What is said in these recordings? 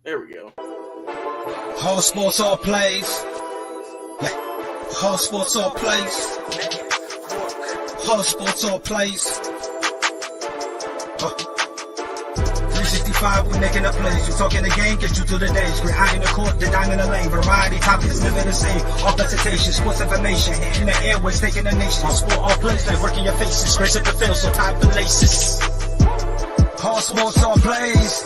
There we go. All sports, all plays. All sports, all plays. All sports, all plays. 365, we making a plays. You talking the game, get you through the days. We're high in the court, the dime in the lane. Variety topics, living the same. All presentation, sports information. In the airways, taking the nation. All sport, all plays, like working your faces. Grace up the field, so tie the laces. All sports, all plays.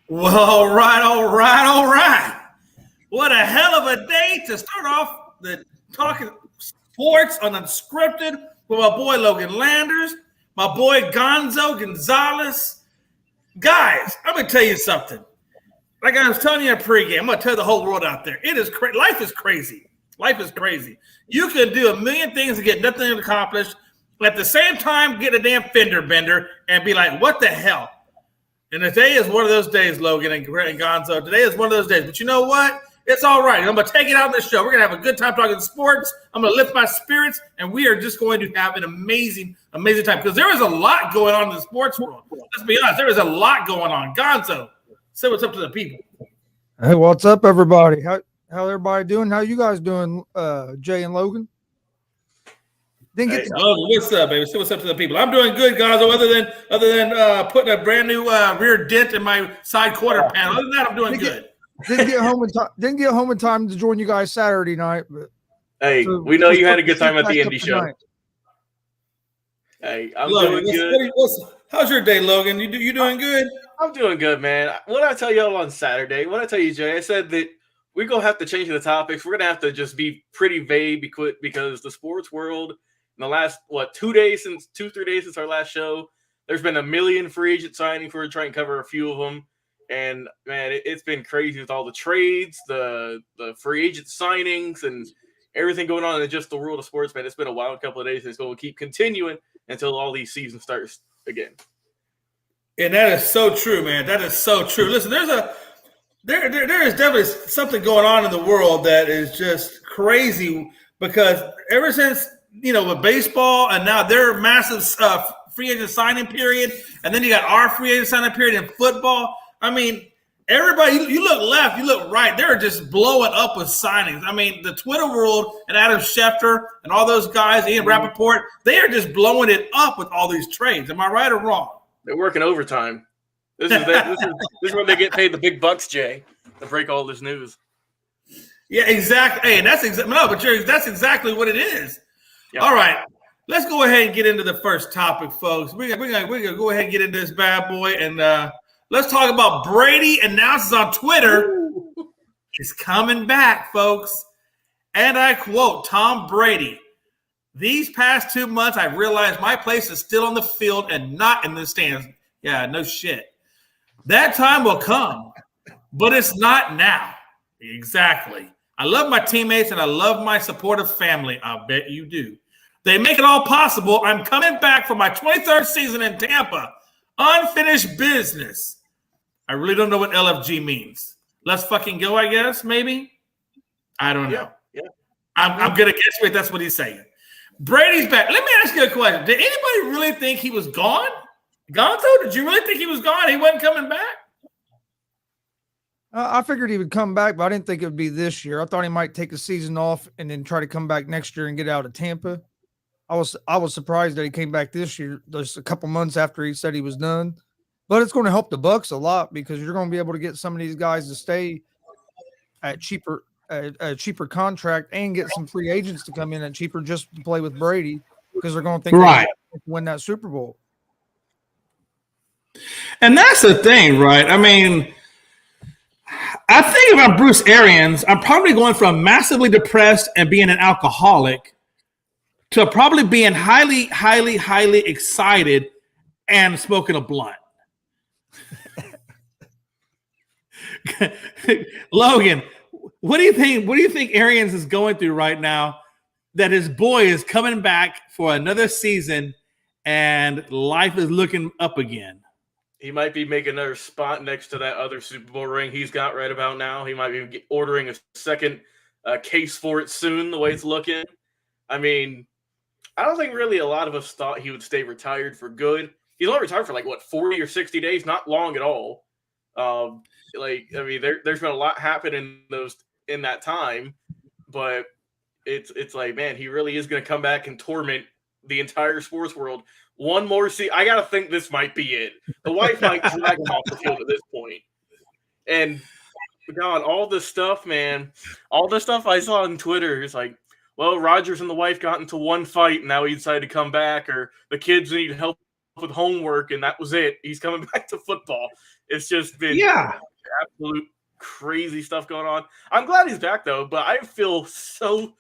Well, all right. What a hell of a day to start off the talking sports on Unscripted with my boy Logan Landers, my boy Gonzo Gonzales. Guys, I'm going to tell you something. Like I was telling you in pregame, I'm going to tell the whole world out there. It is life is crazy. Life is crazy. You can do a million things and get nothing accomplished. At the same time, get a damn fender bender and be like, what the hell? And today is one of those days, Logan and Gonzo. Today is one of those days. But you know what? It's all right. I'm going to take it out on this show. We're going to have a good time talking sports. I'm going to lift my spirits, and we are just going to have an amazing, amazing time because there is a lot going on in the sports world. Let's be honest. There is a lot going on. Gonzo, say what's up to the people. Hey, what's up, everybody? How everybody doing? How you guys doing, Jay and Logan? Logan, what's up, baby? Say what's up to the people. I'm doing good, Gonzo. Other than putting a brand new rear dent in my side quarter panel. Other than that, I'm doing good. Didn't get home in time to join you guys Saturday night. But hey, we know you had a good time at the indie show. Tonight. Hey, I'm Logan, doing good. How's your day, Logan? You doing good? I'm doing good, man. What did I tell y'all on Saturday? What did I tell you, Jay? I said that we're going to have to change the topics. We're going to have to just be pretty vague because the sports world – in the last, 2 days since 2-3 days since our last show, there's been a million free agent signings. We're trying to cover a few of them. And, man, it's been crazy with all the trades, the free agent signings, and everything going on in just the world of sports, man. It's been a wild couple of days, and it's going to keep continuing until all these seasons start again. And that is so true, man. That is so true. Listen, there is definitely something going on in the world that is just crazy because ever since – with baseball and now their massive free agent signing period, and then you got our free agent signing period in football. I mean, everybody, you look left, you look right, they're just blowing up with signings. I mean, the Twitter world and Adam Schefter and all those guys, Ian Rappaport, they are just blowing it up with all these trades. Am I right or wrong? They're working overtime. This is where they get paid the big bucks, Jay, to break all this news. Yeah, exactly. Hey, that's exactly what it is. Yep. All right, let's go ahead and get into the first topic, folks. We're gonna go ahead and get into this bad boy, and let's talk about Brady announces on Twitter he's coming back, folks. And I quote Tom Brady: "These past 2 months, I realized my place is still on the field and not in the stands." Yeah, no shit. That time will come, but it's not now. Exactly. I love my teammates and I love my supportive family. I bet you do. They make it all possible. I'm coming back for my 23rd season in Tampa. Unfinished business. I really don't know what LFG means. Let's fucking go, I guess, maybe? I don't know. Yeah. I'm going to guess wait, that's what he's saying. Brady's back. Let me ask you a question. Did anybody really think he was gone? Gonzo, did you really think he was gone? He wasn't coming back? I figured he would come back, but I didn't think it would be this year. I thought he might take a season off and then try to come back next year and get out of Tampa. I was surprised that he came back this year, just a couple months after he said he was done. But it's going to help the Bucs a lot because you're going to be able to get some of these guys to stay at a cheaper contract and get some free agents to come in at cheaper just to play with Brady because they're going to think right. they win that Super Bowl. And that's the thing, right? I mean, I think if I'm Bruce Arians, I'm probably going from massively depressed and being an alcoholic to probably being highly, highly, highly excited and smoking a blunt. Logan, what do you think? What do you think Arians is going through right now that his boy is coming back for another season and life is looking up again? He might be making another spot next to that other Super Bowl ring he's got right about now. He might be ordering a second case for it soon, the way it's looking. I mean, I don't think really a lot of us thought he would stay retired for good. He's only retired for 40 or 60 days, not long at all. There's been a lot happen in that time, but it's like, man, he really is going to come back and torment the entire sports world. One more season. I got to think this might be it. The wife might drag him off the field at this point. And God, all this stuff, man, all the stuff I saw on Twitter is like, well, Rodgers and the wife got into one fight, and now he decided to come back, or the kids need help with homework, and that was it. He's coming back to football. It's just been absolute crazy stuff going on. I'm glad he's back, though, but I feel so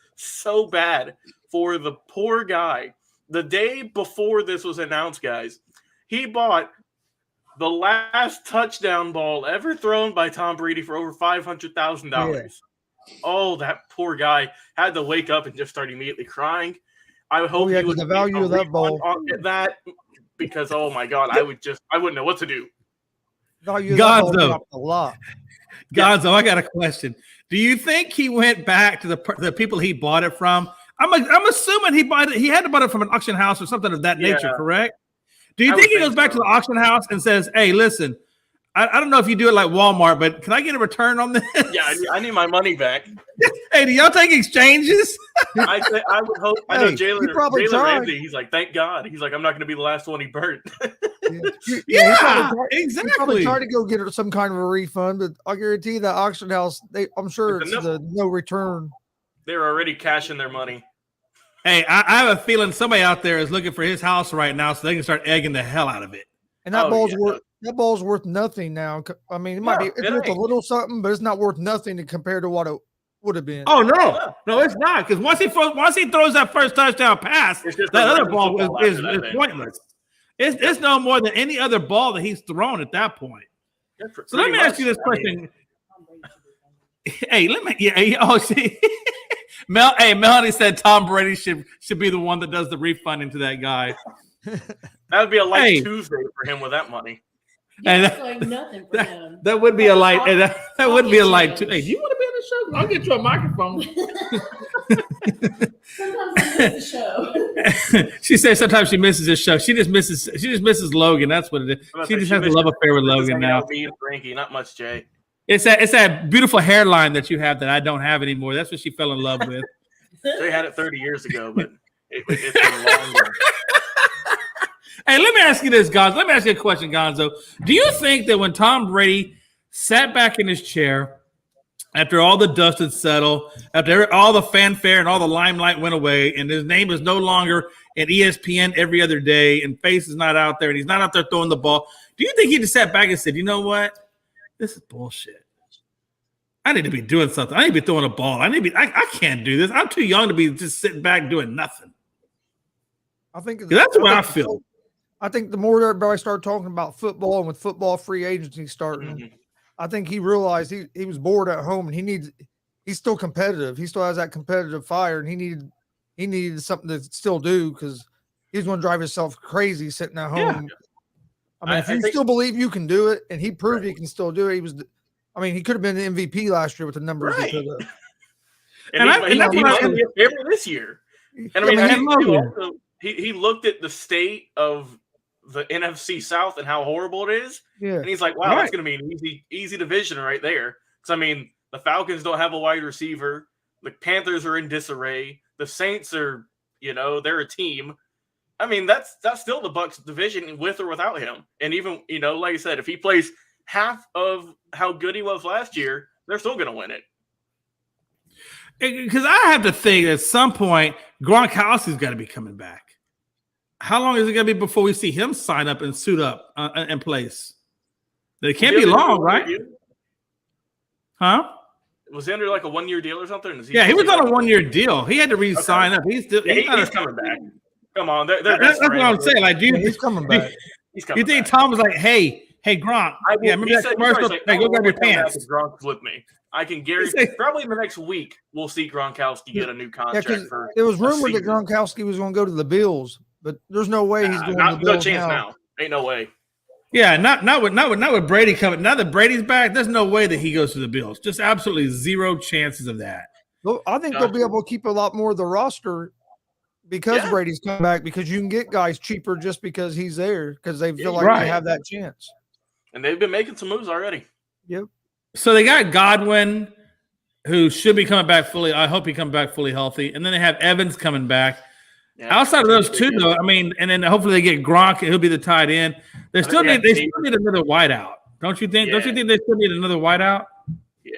bad for the poor guy. The day before this was announced, guys, he bought the last touchdown ball ever thrown by Tom Brady for over $500,000. Yeah. Oh, that poor guy had to wake up and just start immediately crying. I hope he would the value of that ball because oh my God, I wouldn't know what to do. Gonzo, Gonzo, I got a question. Do you think he went back to the people he bought it from? I'm assuming he had to buy it from an auction house or something of that nature, correct? Do you think he goes back to the auction house and says, "Hey, listen, I don't know if you do it like Walmart, but can I get a return on this?" Yeah, I need my money back. Hey, do y'all take exchanges? I would hope. I know Jalen Ramsey. He's like, thank God. He's like, I'm not going to be the last one he burnt. Exactly. He probably tried to go get some kind of a refund, but I guarantee that auction house, I'm sure it's no return. They're already cashing their money. Hey, I have a feeling somebody out there is looking for his house right now so they can start egging the hell out of it. And that ball's worth nothing now. I mean, it's worth a little something, but it's not worth nothing compared to what it would have been. Oh no, it's not, because once he throws that first touchdown pass, that other ball is pointless. It's no more than any other ball that he's thrown at that point. So let me ask you this question. Melanie said Tom Brady should be the one that does the refunding to that guy. That would be a light Tuesday for him with that money. And nothing for him. That would be a light. That would be a light. Hey, do you want to be on the show? I'll get you a microphone. Sometimes I miss the show. She says sometimes she misses the show. She just misses Logan. That's what it is. She just has a love affair with Logan now. Me and Frankie, not much, Jay. It's that beautiful hairline that you have that I don't have anymore. That's what she fell in love with. They had it 30 years ago, but it's been longer. Hey, let me ask you this, Gonzo. Let me ask you a question, Gonzo. Do you think that when Tom Brady sat back in his chair after all the dust had settled, after all the fanfare and all the limelight went away, and his name is no longer at ESPN every other day, and Face is not out there, and he's not out there throwing the ball, do you think he just sat back and said, you know what? This is bullshit. I need to be doing something. I need to be throwing a ball. I can't do this. I'm too young to be just sitting back doing nothing. I think that's what I feel. I think the more everybody started talking about football and with football free agency starting, I think he realized he was bored at home and he's still competitive. He still has that competitive fire, and he needed something to still do because he's going to drive himself crazy sitting at home. Yeah. I mean, if you still believe you can do it, and he proved he can still do it, he could have been the MVP last year with the numbers he could have. And he might be a favorite this year. And he looked at the state of the NFC South and how horrible it is. Yeah. And he's like, wow, that's going to be an easy division right there. Because, the Falcons don't have a wide receiver. The Panthers are in disarray. The Saints are, they're a team. That's still the Bucs division with or without him. And even, like I said, if he plays half of how good he was last year, they're still going to win it. Because I have to think at some point Gronkowski's got to be coming back. How long is it going to be before we see him sign up and suit up in place? It can't be long, right? Huh? Was he under like a 1-year deal or something? He was on a 1-year deal. He had to re-sign up. He's coming back. Come on, that's what I'm saying. Like, he's coming back. You think Tom was like, "Hey, Gronk"? Remember that commercial? Hey, go grab your pants. Gronk with me. I can guarantee. Probably in the next week, we'll see Gronkowski get a new contract. It was rumored that Gronkowski was going to go to the Bills, but there's no way he's going to the Bills. No chance now. Ain't no way. Yeah, not with Brady coming. Now that Brady's back, there's no way that he goes to the Bills. Just absolutely zero chances of that. Well, I think they'll be able to keep a lot more of the roster because Brady's coming back, because you can get guys cheaper just because he's there, because they feel like they have that chance. And they've been making some moves already. Yep. So they got Godwin, who should be coming back fully. I hope he comes back fully healthy. And then they have Evans coming back. Yeah, outside of those two, though, I mean, and then hopefully they get Gronk, and he'll be the tight end. They still need another wideout, don't you think? Yeah. Don't you think they still need another wideout? Yeah,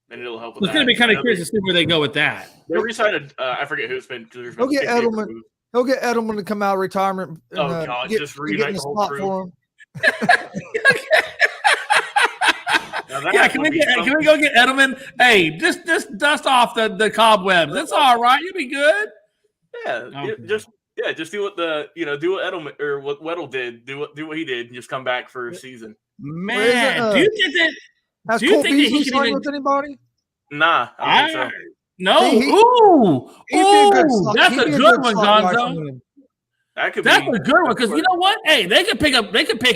and it'll help. It's going to be kind of curious to see where they go with that. They re-signed I forget who's been. He'll get Edelman. He'll get Edelman to come out of retirement. And, just reunite the whole crew for him. Can we go get Edelman? Hey, just dust off the cobwebs. That's all right. You'll be good. Yeah, just do what do what Edelman or what Weddle did. Do what he did, and just come back for a season. Man, do you think that? Has Cole Beasley signed with anybody? Nah, I don't think so. No. That's a good one, Gonzo. That's a good one, because you know what? Hey, they could pick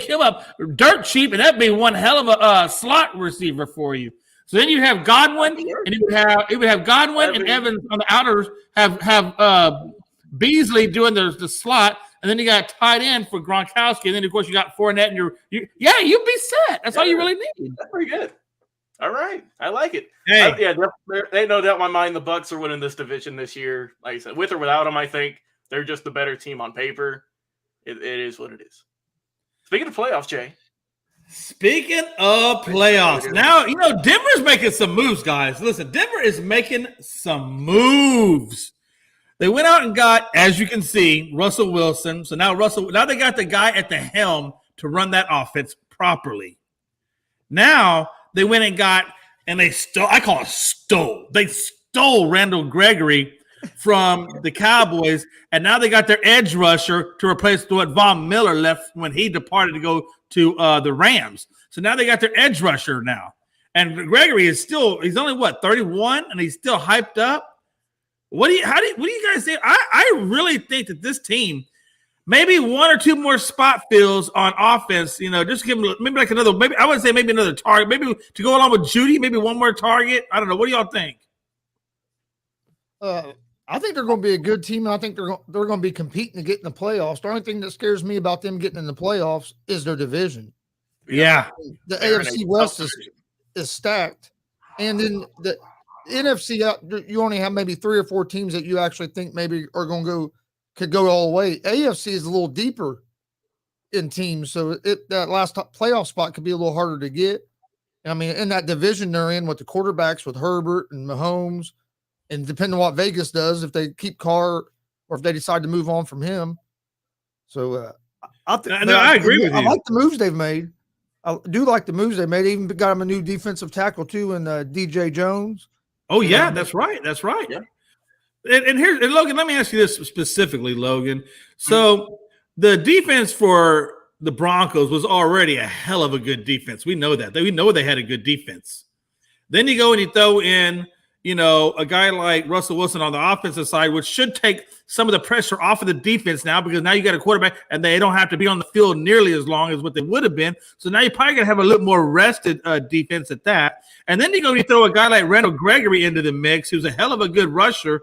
him up dirt cheap, and that'd be one hell of a slot receiver for you. So then you have Godwin, and it would have Godwin and Evans on the outers. Have Beasley doing the slot, and then you got tight end for Gronkowski, and then of course you got Fournette, and you'd be set. That's all you really need. That's pretty good. All right, I like it. Hey, they no doubt in my mind the Bucs are winning this division this year. Like I said, with or without them, I think they're just the better team on paper. It is what it is. Speaking of playoffs, Jay. Speaking of playoffs, now, Denver's making some moves, guys. Listen, Denver is making some moves. They went out and got, as you can see, Russell Wilson. So now they got the guy at the helm to run that offense properly. Now they went and got, and they stole Randall Gregory from the Cowboys, and now they got their edge rusher to replace what Von Miller left when he departed to go to the Rams. So now they got their edge rusher now. And Gregory he's only 31, and he's still hyped up. What do you guys think? I really think that this team, maybe one or two more spot fills on offense, just give them maybe like another, maybe I would say maybe another target, maybe to go along with Judy, maybe one more target. I don't know. What do y'all think? I think they're going to be a good team, and I think they're going to be competing to get in the playoffs. The only thing that scares me about them getting in the playoffs is their division. Yeah. The AFC West is stacked. And then the NFC, you only have maybe 3 or 4 teams that you actually think maybe are going to could go all the way. AFC is a little deeper in teams, so that last playoff spot could be a little harder to get. I mean, in that division they're in with the quarterbacks, with Herbert and Mahomes, and depending on what Vegas does, if they keep Carr or if they decide to move on from him. So I agree with you. I like the moves they've made. I do like the moves they made. They even got him a new defensive tackle too, in DJ Jones. Oh yeah, that's right. That's right. Yeah. And Logan, let me ask you this specifically, Logan. So the defense for the Broncos was already a hell of a good defense. We know that. We know they had a good defense. Then you go and you throw in, a guy like Russell Wilson on the offensive side, which should take some of the pressure off of the defense now, because now you got a quarterback and they don't have to be on the field nearly as long as what they would have been. So now you're probably going to have a little more rested defense at that. And then you throw a guy like Randall Gregory into the mix, who's a hell of a good rusher.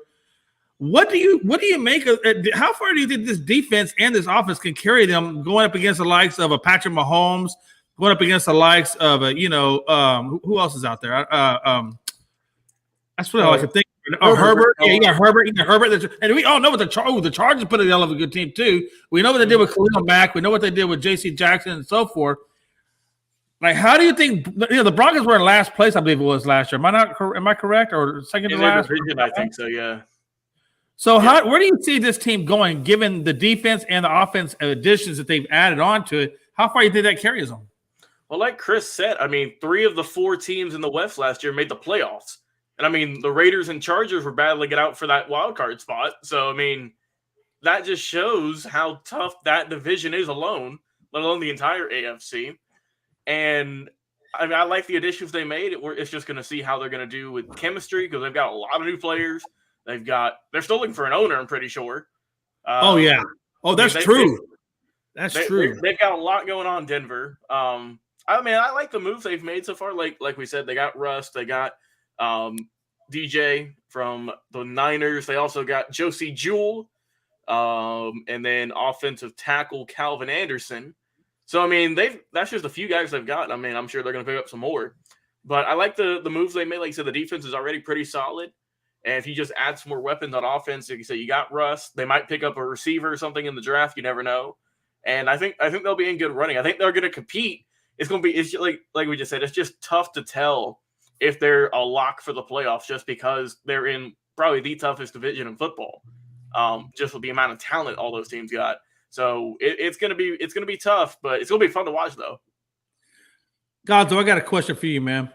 What do you make of how far do you think this defense and this offense can carry them going up against the likes of a Patrick Mahomes, going up against the likes of who else is out there? That's what I can think. Herbert. Yeah, you got Herbert. And we all know what the Chargers put a hell of a good team too. We know what they did with Khalil Mack. We know what they did with J.C. Jackson and so forth. Like, how do you think the Broncos were in last place? I believe it was last year. Am I correct, or second to last? Division, I think so. Yeah. So, where do you see this team going, given the defense and the offense additions that they've added on to it? How far do you think that carries them? Well, like Chris said, I mean, 3 of the 4 teams in the West last year made the playoffs. And, I mean, the Raiders and Chargers were battling it out for that wild card spot. So, I mean, that just shows how tough that division is alone, let alone the entire AFC. And, I mean, I like the additions they made. It's just going to see how they're going to do with chemistry because they've got a lot of new players. They're still looking for an owner, I'm pretty sure. Oh, yeah. Oh, that's true. That's true. They've got a lot going on in Denver. I mean, I like the moves they've made so far. Like we said, they got Russ. They got DJ from the Niners. They also got Josie Jewell. And then offensive tackle Calvin Anderson. So, I mean, that's just a few guys they've got. I mean, I'm sure they're going to pick up some more. But I like the moves they made. Like I said, the defense is already pretty solid. And if you just add some more weapons on offense, like you say, you got Russ. They might pick up a receiver or something in the draft. You never know. And I think they'll be in good running. I think they're going to compete. It's just like we just said, it's just tough to tell if they're a lock for the playoffs just because they're in probably the toughest division in football. Just with the amount of talent all those teams got. So it's gonna be tough, but it's gonna be fun to watch though. Gonzo, I got a question for you, man.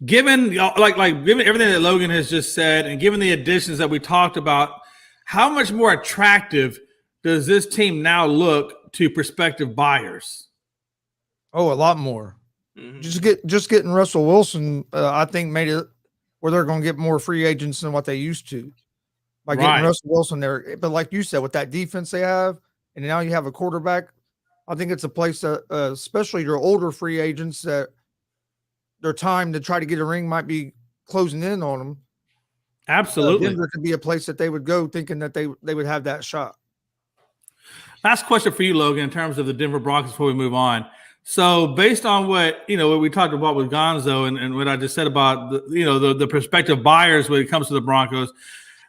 Given given everything that Logan has just said, and given the additions that we talked about, how much more attractive does this team now look to prospective buyers? Oh, a lot more. Mm-hmm. Just getting Russell Wilson, I think made it where they're going to get more free agents than what they used to by getting Russell Wilson there. But like you said, with that defense they have, and now you have a quarterback, I think it's a place that, especially your older free agents, that their time to try to get a ring might be closing in on them. Absolutely. Denver could be a place that they would go thinking that they would have that shot. Last question for you, Logan, in terms of the Denver Broncos before we move on. So based on what we talked about with Gonzo and what I just said about the prospective buyers when it comes to the Broncos,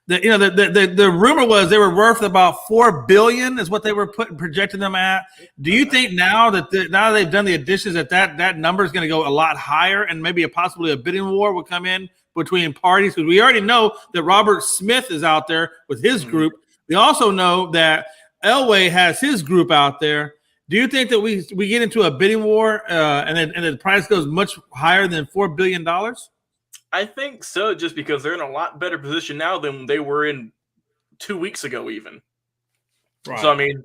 the rumor was they were worth about $4 billion is what they were projecting them at. Do you think now that they've done the additions that number is going to go a lot higher and maybe possibly a bidding war will come in between parties? Because we already know that Robert Smith is out there with his group. We also know that Elway has his group out there. Do you think that we get into a bidding war and the price goes much higher than $4 billion? I think so, just because they're in a lot better position now than they were in 2 weeks ago even. Right. So, I mean,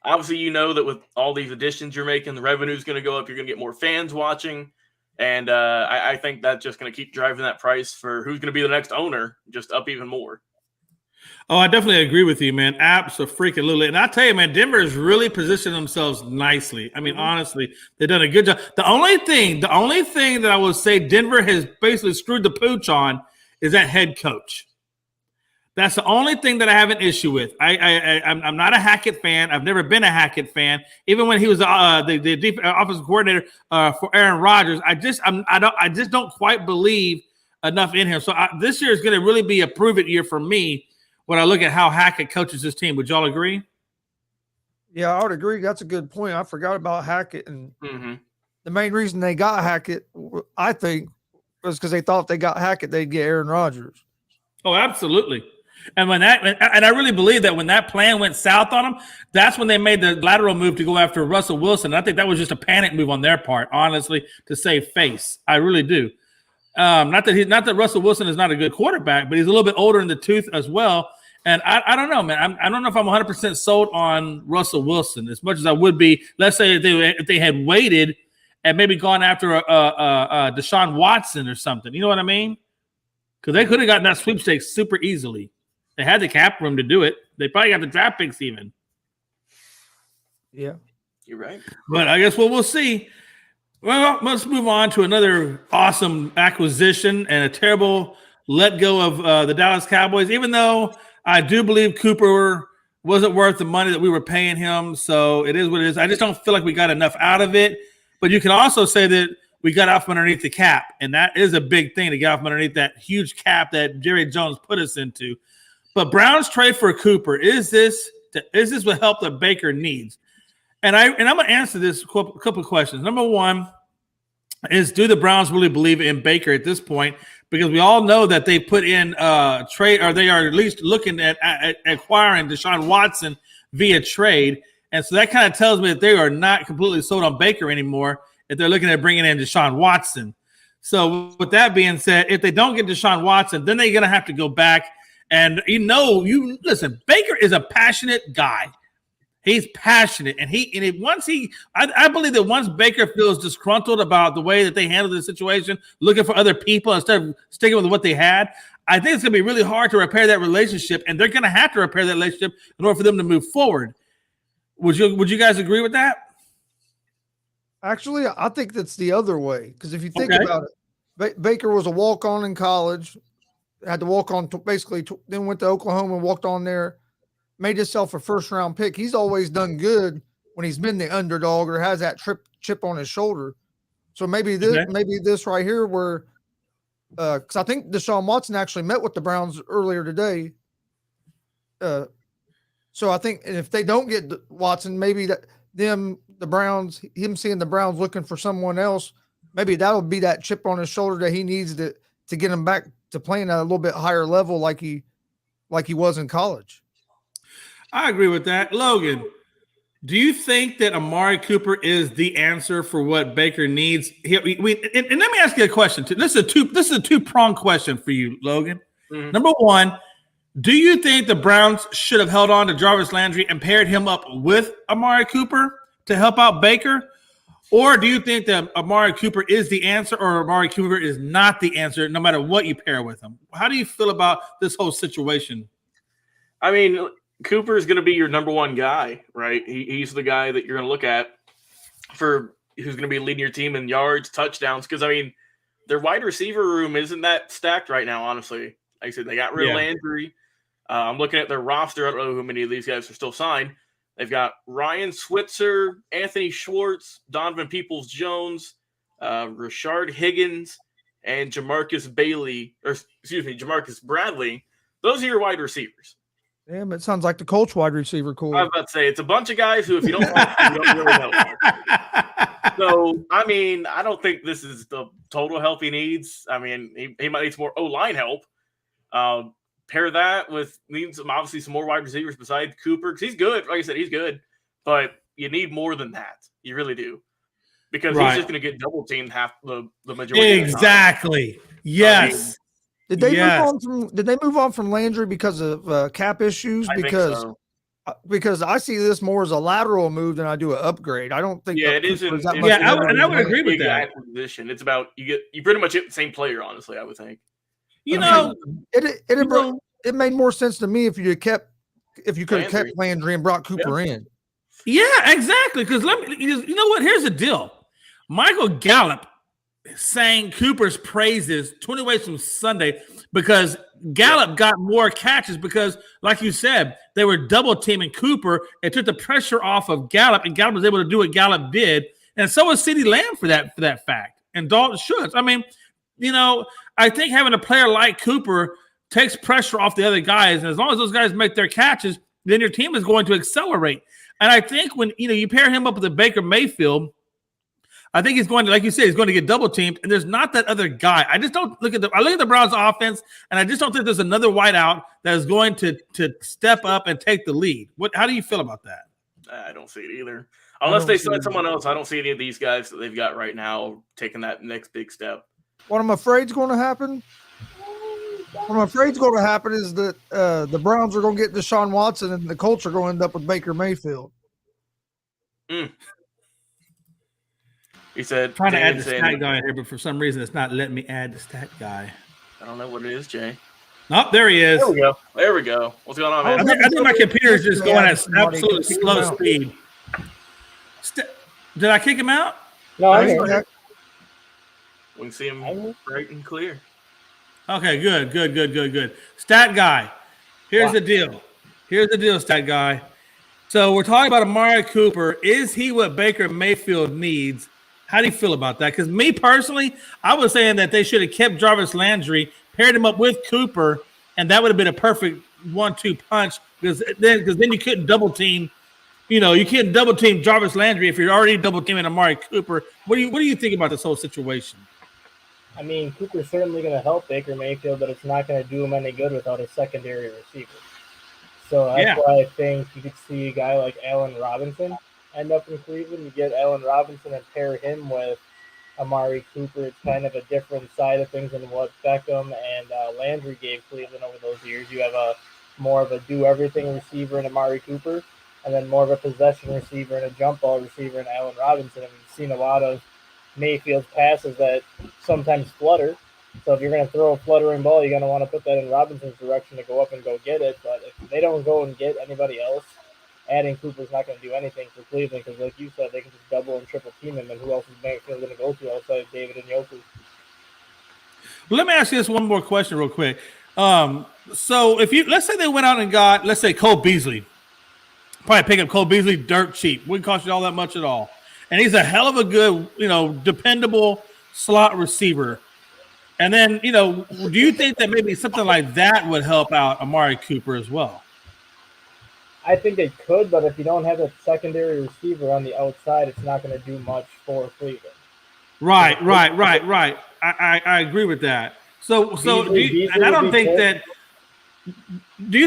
obviously that with all these additions you're making, the revenue is going to go up. You're going to get more fans watching. And I think that's just going to keep driving that price for who's going to be the next owner just up even more. Oh, I definitely agree with you, man. Absolutely. And I tell you, man, Denver has really positioned themselves nicely. I mean, honestly, they've done a good job. The only thing that I would say Denver has basically screwed the pooch on is that head coach. That's the only thing that I have an issue with. I'm not a Hackett fan. I've never been a Hackett fan. Even when he was the offensive coordinator for Aaron Rodgers, I just don't quite believe enough in him. So this year is going to really be a prove-it year for me when I look at how Hackett coaches his team. Would y'all agree? Yeah, I would agree. That's a good point. I forgot about Hackett. And the main reason they got Hackett, I think, was because they thought if they got Hackett, they'd get Aaron Rodgers. Oh, absolutely. And I really believe that when that plan went south on them, that's when they made the lateral move to go after Russell Wilson. I think that was just a panic move on their part, honestly, to save face. I really do. Not that Russell Wilson is not a good quarterback, but he's a little bit older in the tooth as well. And I don't know, man. I don't know if I'm 100% sold on Russell Wilson as much as I would be. Let's say if they had waited and maybe gone after a Deshaun Watson or something. You know what I mean? Because they could have gotten that sweepstakes super easily. They had the cap room to do it. They probably got the draft picks even. Yeah, you're right. But I guess we'll see. Well, let's move on to another awesome acquisition and a terrible let go of the Dallas Cowboys, even though I do believe Cooper wasn't worth the money that we were paying him. So it is what it is. I just don't feel like we got enough out of it. But you can also say that we got out from underneath the cap, and that is a big thing to get out from underneath that huge cap that Jerry Jones put us into. But Brown's trade for Cooper, is this what help that Baker needs? And I'm going to answer this couple of questions. Number one, is do the Browns really believe in Baker at this point? Because we all know that they put in trade, or they are at least looking at acquiring Deshaun Watson via trade. And so that kind of tells me that they are not completely sold on Baker anymore if they're looking at bringing in Deshaun Watson. So with that being said, if they don't get Deshaun Watson, then they're going to have to go back. And listen, Baker is a passionate guy. He's passionate, and I believe that once Baker feels disgruntled about the way that they handled the situation, looking for other people instead of sticking with what they had, I think it's going to be really hard to repair that relationship, and they're going to have to repair that relationship in order for them to move forward. Would you guys agree with that? Actually, I think that's the other way, because if you think about it, Baker was a walk-on in college, had to walk on then went to Oklahoma and walked on there. Made himself a first-round pick. He's always done good when he's been the underdog or has that chip on his shoulder. So maybe this right here, where because I think Deshaun Watson actually met with the Browns earlier today. So I think if they don't get Watson, maybe him seeing the Browns looking for someone else, maybe that'll be that chip on his shoulder that he needs to get him back to playing at a little bit higher level like he was in college. I agree with that. Logan, do you think that Amari Cooper is the answer for what Baker needs? And let me ask you a question. This is a two-pronged question for you, Logan. Mm-hmm. Number one, do you think the Browns should have held on to Jarvis Landry and paired him up with Amari Cooper to help out Baker? Or do you think that Amari Cooper is the answer, or Amari Cooper is not the answer no matter what you pair with him? How do you feel about this whole situation? I mean, Cooper is going to be your number one guy, right? He's the guy that you're going to look at for who's going to be leading your team in yards, touchdowns. Because, I mean, their wide receiver room isn't that stacked right now, honestly. Like I said, they got rid of Landry. I'm looking at their roster. I don't know how many of these guys are still signed. They've got Ryan Switzer, Anthony Schwartz, Donovan Peoples-Jones, Rashard Higgins, and Jamarcus Bradley. Those are your wide receivers. Damn, it sounds like the Colts wide receiver core. I was about to say, it's a bunch of guys who, if you don't like, you don't really know. So, I mean, I don't think this is the total help he needs. I mean, he might need some more O-line help. Pair that with obviously some more wide receivers besides Cooper, because he's good. Like I said, he's good. But you need more than that. You really do. Because he's just going to get double-teamed half the majority of the time. Exactly. Yes. Did they move on from Landry because of cap issues? Because I see this more as a lateral move than I do an upgrade. I don't think. Yeah, it isn't. I would agree with that. Acquisition. It's about you pretty much get the same player. Honestly, I would think. It made more sense to me if you could have kept Landry and brought Cooper in. Yeah, exactly. Because you know what? Here's the deal. Michael Gallup sang Cooper's praises 20 ways from Sunday because Gallup got more catches because, like you said, they were double teaming Cooper. It took the pressure off of Gallup, and Gallup was able to do what Gallup did, and so was CeeDee Lamb for that fact, and Dalton Schultz. I mean, I think having a player like Cooper takes pressure off the other guys, and as long as those guys make their catches, then your team is going to accelerate. And I think when you pair him up with a Baker Mayfield, I think he's going to, like you said, he's going to get double teamed, and there's not that other guy. I just don't look at the Browns offense, and I just don't think there's another wideout that is going to step up and take the lead. How do you feel about that? I don't see it either. Unless they sign someone else, I don't see any of these guys that they've got right now taking that next big step. What I'm afraid is going to happen? What I'm afraid is going to happen is that the Browns are going to get Deshaun Watson, and the Colts are going to end up with Baker Mayfield. He said, trying to add the stat guy here, but for some reason it's not letting me add the stat guy. I don't know what it is, Jay. Oh, there he is. There we go. What's going on, man? I think my computer is just going at absolute slow speed. Did I kick him out? No, I didn't. We can see him bright and clear. Okay, good. Stat guy. Here's the deal, stat guy. So we're talking about Amari Cooper. Is he what Baker Mayfield needs? How do you feel about that? Because me personally, I was saying that they should have kept Jarvis Landry, paired him up with Cooper, and that would have been a perfect 1-2 punch because then you couldn't double team you can't double team Jarvis Landry if you're already double teaming Amari Cooper. What do you think about this whole situation? I mean, Cooper's certainly going to help Baker Mayfield, but it's not going to do him any good without a secondary receiver. So that's why I think you could see a guy like Allen Robinson end up in Cleveland. You get Allen Robinson and pair him with Amari Cooper. It's kind of a different side of things than what Beckham and Landry gave Cleveland over those years. You have more of a do-everything receiver in Amari Cooper, and then more of a possession receiver and a jump ball receiver in Allen Robinson. And we've seen a lot of Mayfield's passes that sometimes flutter. So if you're going to throw a fluttering ball, you're going to want to put that in Robinson's direction to go up and go get it. But if they don't go and get anybody else, adding Cooper's not going to do anything for Cleveland because, like you said, they can just double and triple team him. And who else is Mayfield going to go to outside of David and Njoku? Let me ask you this one more question real quick. So let's say they went out and got, let's say, Cole Beasley. Probably pick up Cole Beasley dirt cheap. Wouldn't cost you all that much at all. And he's a hell of a good, dependable slot receiver. And then, do you think that maybe something like that would help out Amari Cooper as well? I think they could, but if you don't have a secondary receiver on the outside, it's not going to do much for Cleveland. Right. I agree with that. So do you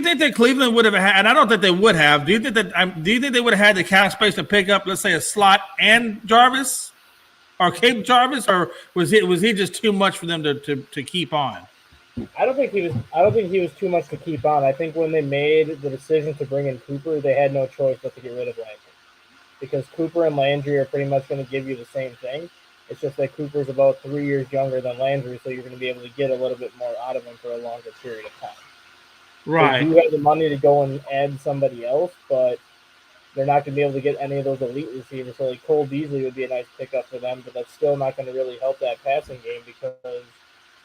think that Cleveland would have had, and I don't think they would have, do you think they would have had the cap space to pick up, let's say, a slot and Jarvis or Cape Jarvis, or was he just too much for them to keep on? I don't think he was too much to keep on. I think when they made the decision to bring in Cooper, they had no choice but to get rid of Landry. Because Cooper and Landry are pretty much going to give you the same thing. It's just that Cooper's about 3 years younger than Landry, so you're going to be able to get a little bit more out of him for a longer period of time. Right. So you have the money to go and add somebody else, but they're not going to be able to get any of those elite receivers. So like Cole Beasley would be a nice pickup for them, but that's still not going to really help that passing game because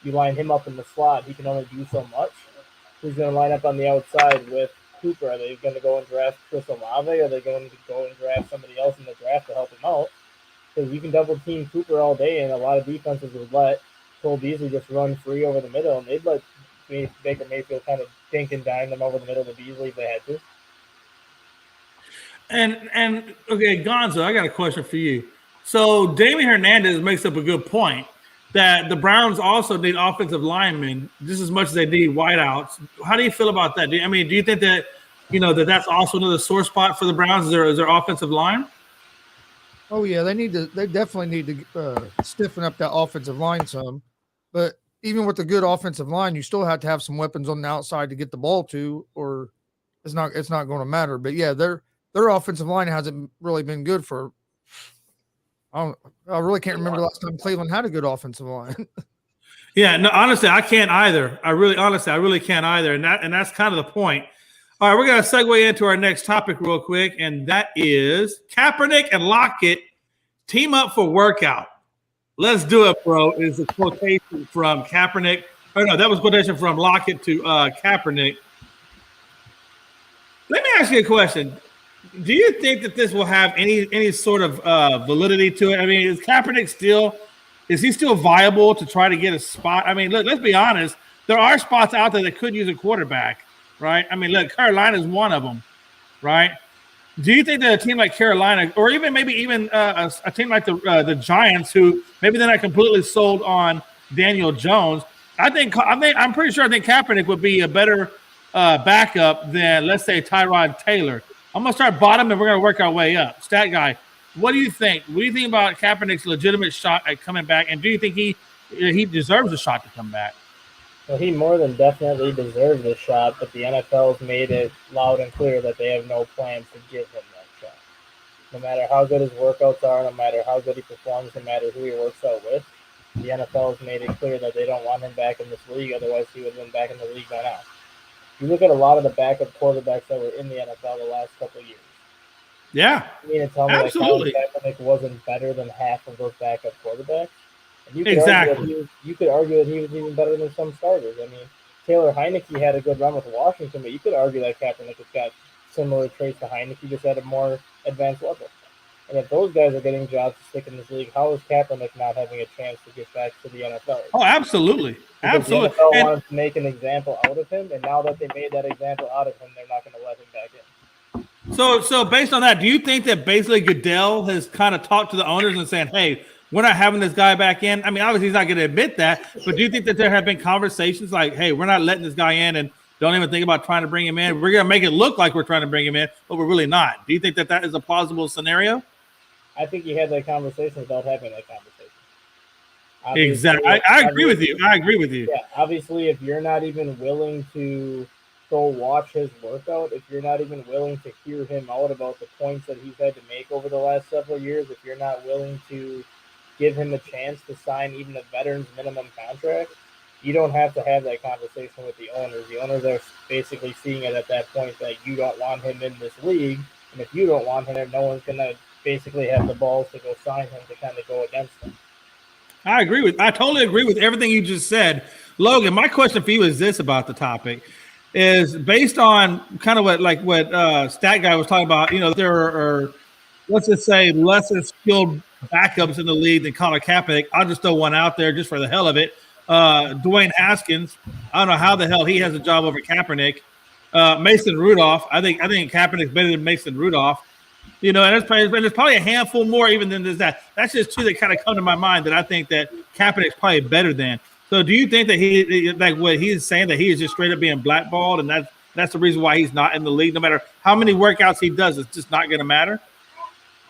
you line him up in the slot, he can only do so much. Who's going to line up on the outside with Cooper? Are they going to go and draft Chris Olave? Or are they going to go and draft somebody else in the draft to help him out? Because you can double team Cooper all day, and a lot of defenses would let Cole Beasley just run free over the middle, and they'd let Baker Mayfield kind of dink and dime them over the middle of Beasley if they had to. And okay, Gonzo, I got a question for you. So Damian Hernandez makes up a good point that the Browns also need offensive linemen just as much as they need wideouts. How do you feel about that? Do you think that that's also another sore spot for the Browns? Is their offensive line? Oh yeah, they definitely need to stiffen up that offensive line some. But even with a good offensive line, you still have to have some weapons on the outside to get the ball to, or it's not going to matter. But yeah, their offensive line hasn't really been good for. I really can't remember the last time Cleveland had a good offensive line. Yeah, no, honestly, I can't either. I really can't either, and that's kind of the point. All right, we're going to segue into our next topic real quick, and that is Kaepernick and Lockett team up for workout. Let's do it, bro. Is a quotation from Kaepernick. Oh, no, that was quotation from Lockett to Kaepernick. Let me ask you a question. Do you think that this will have any sort of validity to it? I mean, is Kaepernick still viable to try to get a spot? I mean, look, let's be honest. There are spots out there that could use a quarterback. Right? I mean, look, Carolina is one of them, right? Do you think that a team like Carolina, or maybe even a team like the Giants, who maybe they're not completely sold on Daniel Jones, I'm pretty sure Kaepernick would be a better backup than, let's say, Tyrod Taylor. I'm gonna start bottom and we're gonna work our way up. Stat guy, what do you think? What do you think about Kaepernick's legitimate shot at coming back, and do you think he deserves a shot to come back? Well, he more than definitely deserved this shot, but the NFL's made it loud and clear that they have no plans to give him that shot. No matter how good his workouts are, no matter how good he performs, no matter who he works out with, the NFL's made it clear that they don't want him back in this league, otherwise he would have been back in the league by now. You look at a lot of the backup quarterbacks that were in the NFL the last couple of years. Yeah, you mean to tell me absolutely. that Kaepernick wasn't better than half of those backup quarterbacks? And you could argue that he was even better than some starters. I mean, Taylor Heineke had a good run with Washington, but you could argue that Kaepernick has got similar traits to Heineke, just at a more advanced level. And if those guys are getting jobs to stick in this league, how is Kaepernick not having a chance to get back to the NFL? Oh, absolutely. Absolutely. The NFL wanted to make an example out of him, and now that they made that example out of him, they're not going to let him back in. So based on that, do you think that basically Goodell has kind of talked to the owners and saying, hey, we're not having this guy back in? I mean, obviously he's not going to admit that, but do you think that there have been conversations like, hey, we're not letting this guy in and don't even think about trying to bring him in? We're going to make it look like we're trying to bring him in, but we're really not. Do you think that that is a plausible scenario? I think you had that conversation without having that conversation. Obviously, Exactly. I agree with you. I agree with you. Yeah, obviously, if you're not even willing to go watch his workout, if you're not even willing to hear him out about the points that he's had to make over the last several years, if you're not willing to give him a chance to sign even a veteran's minimum contract, you don't have to have that conversation with the owners. The owners are basically seeing it at that point that you don't want him in this league, and if you don't want him, no one's going to basically have the balls to go sign him to kind of go against him. I totally agree with everything you just said. Logan, my question for you is this about the topic is based on kind of what Stat Guy was talking about. You know, there are let's just say lesser skilled backups in the league than Colin Kaepernick. I'll just throw one out there just for the hell of it. Dwayne Haskins. I don't know how the hell he has a job over Kaepernick. Mason Rudolph. I think Kaepernick's better than Mason Rudolph. You know, and there's probably a handful more even than there's that. That's just two that kind of come to my mind that I think that Kaepernick's probably better than. So do you think that he, like what he's saying, that he is just straight up being blackballed and that's the reason why he's not in the league? No matter how many workouts he does, it's just not going to matter?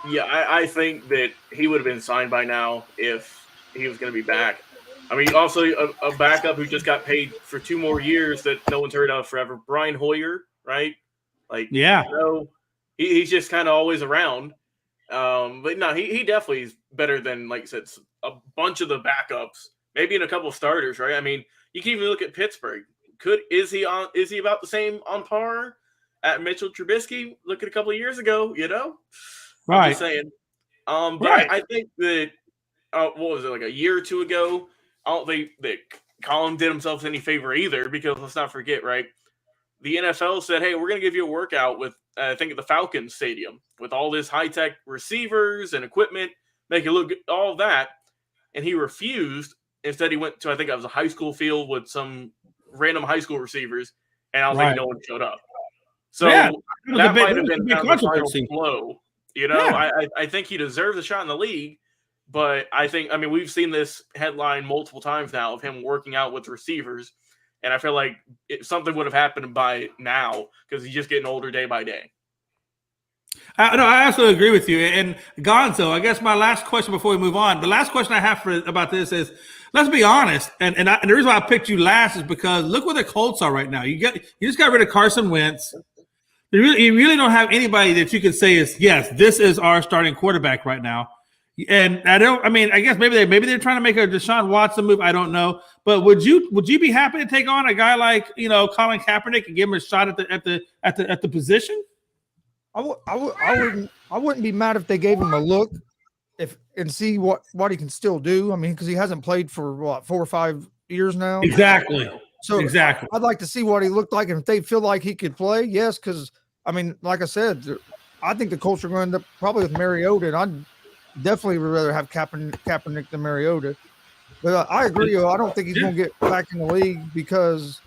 Yeah, I think that he would have been signed by now if he was going to be back. I mean, also a backup who just got paid for 2 more years that no one's heard of forever. Brian Hoyer, right? Like, yeah. You know, he's just kind of always around. But no, he definitely is better than, like you said, a bunch of the backups, maybe in a couple of starters, right? I mean, you can even look at Pittsburgh. Is he about the same on par at Mitchell Trubisky? Look at a couple of years ago, you know? Right. I'm just saying. But right. I think that what was it, like a year or 2 ago? I don't think that Colin did himself any favor either, because let's not forget, right? The NFL said, hey, we're going to give you a workout with, I think, at the Falcons Stadium with all this high-tech receivers and equipment, make it look good, all of that. And he refused. Instead, he went to, I think it was a high school field with some random high school receivers, and I don't think no one showed up. So that might have been kind of the final blow. You know, I think he deserves a shot in the league, but I mean, we've seen this headline multiple times now of him working out with receivers, and I feel like something would have happened by now because he's just getting older day by day. I absolutely agree with you. And Gonzo, I guess my last question before we move on, the last question I have about this is, let's be honest. And the reason why I picked you last is because look where the Colts are right now. You just got rid of Carson Wentz. You really don't have anybody that you can say is, yes, this is our starting quarterback right now. And I guess maybe they're trying to make a Deshaun Watson move. I don't know. But would you be happy to take on a guy like, you know, Colin Kaepernick and give him a shot at the position? I wouldn't be mad if they gave him a look and see what he can still do. I mean, because he hasn't played for 4 or 5 years now. Exactly. So exactly. I'd like to see what he looked like, and if they feel like he could play, yes. Because I mean, like I said, I think the Colts are going to end up probably with Mariota, and I'd definitely would rather have Kaepernick than Mariota. But I agree. I don't think he's going to get back in the league, because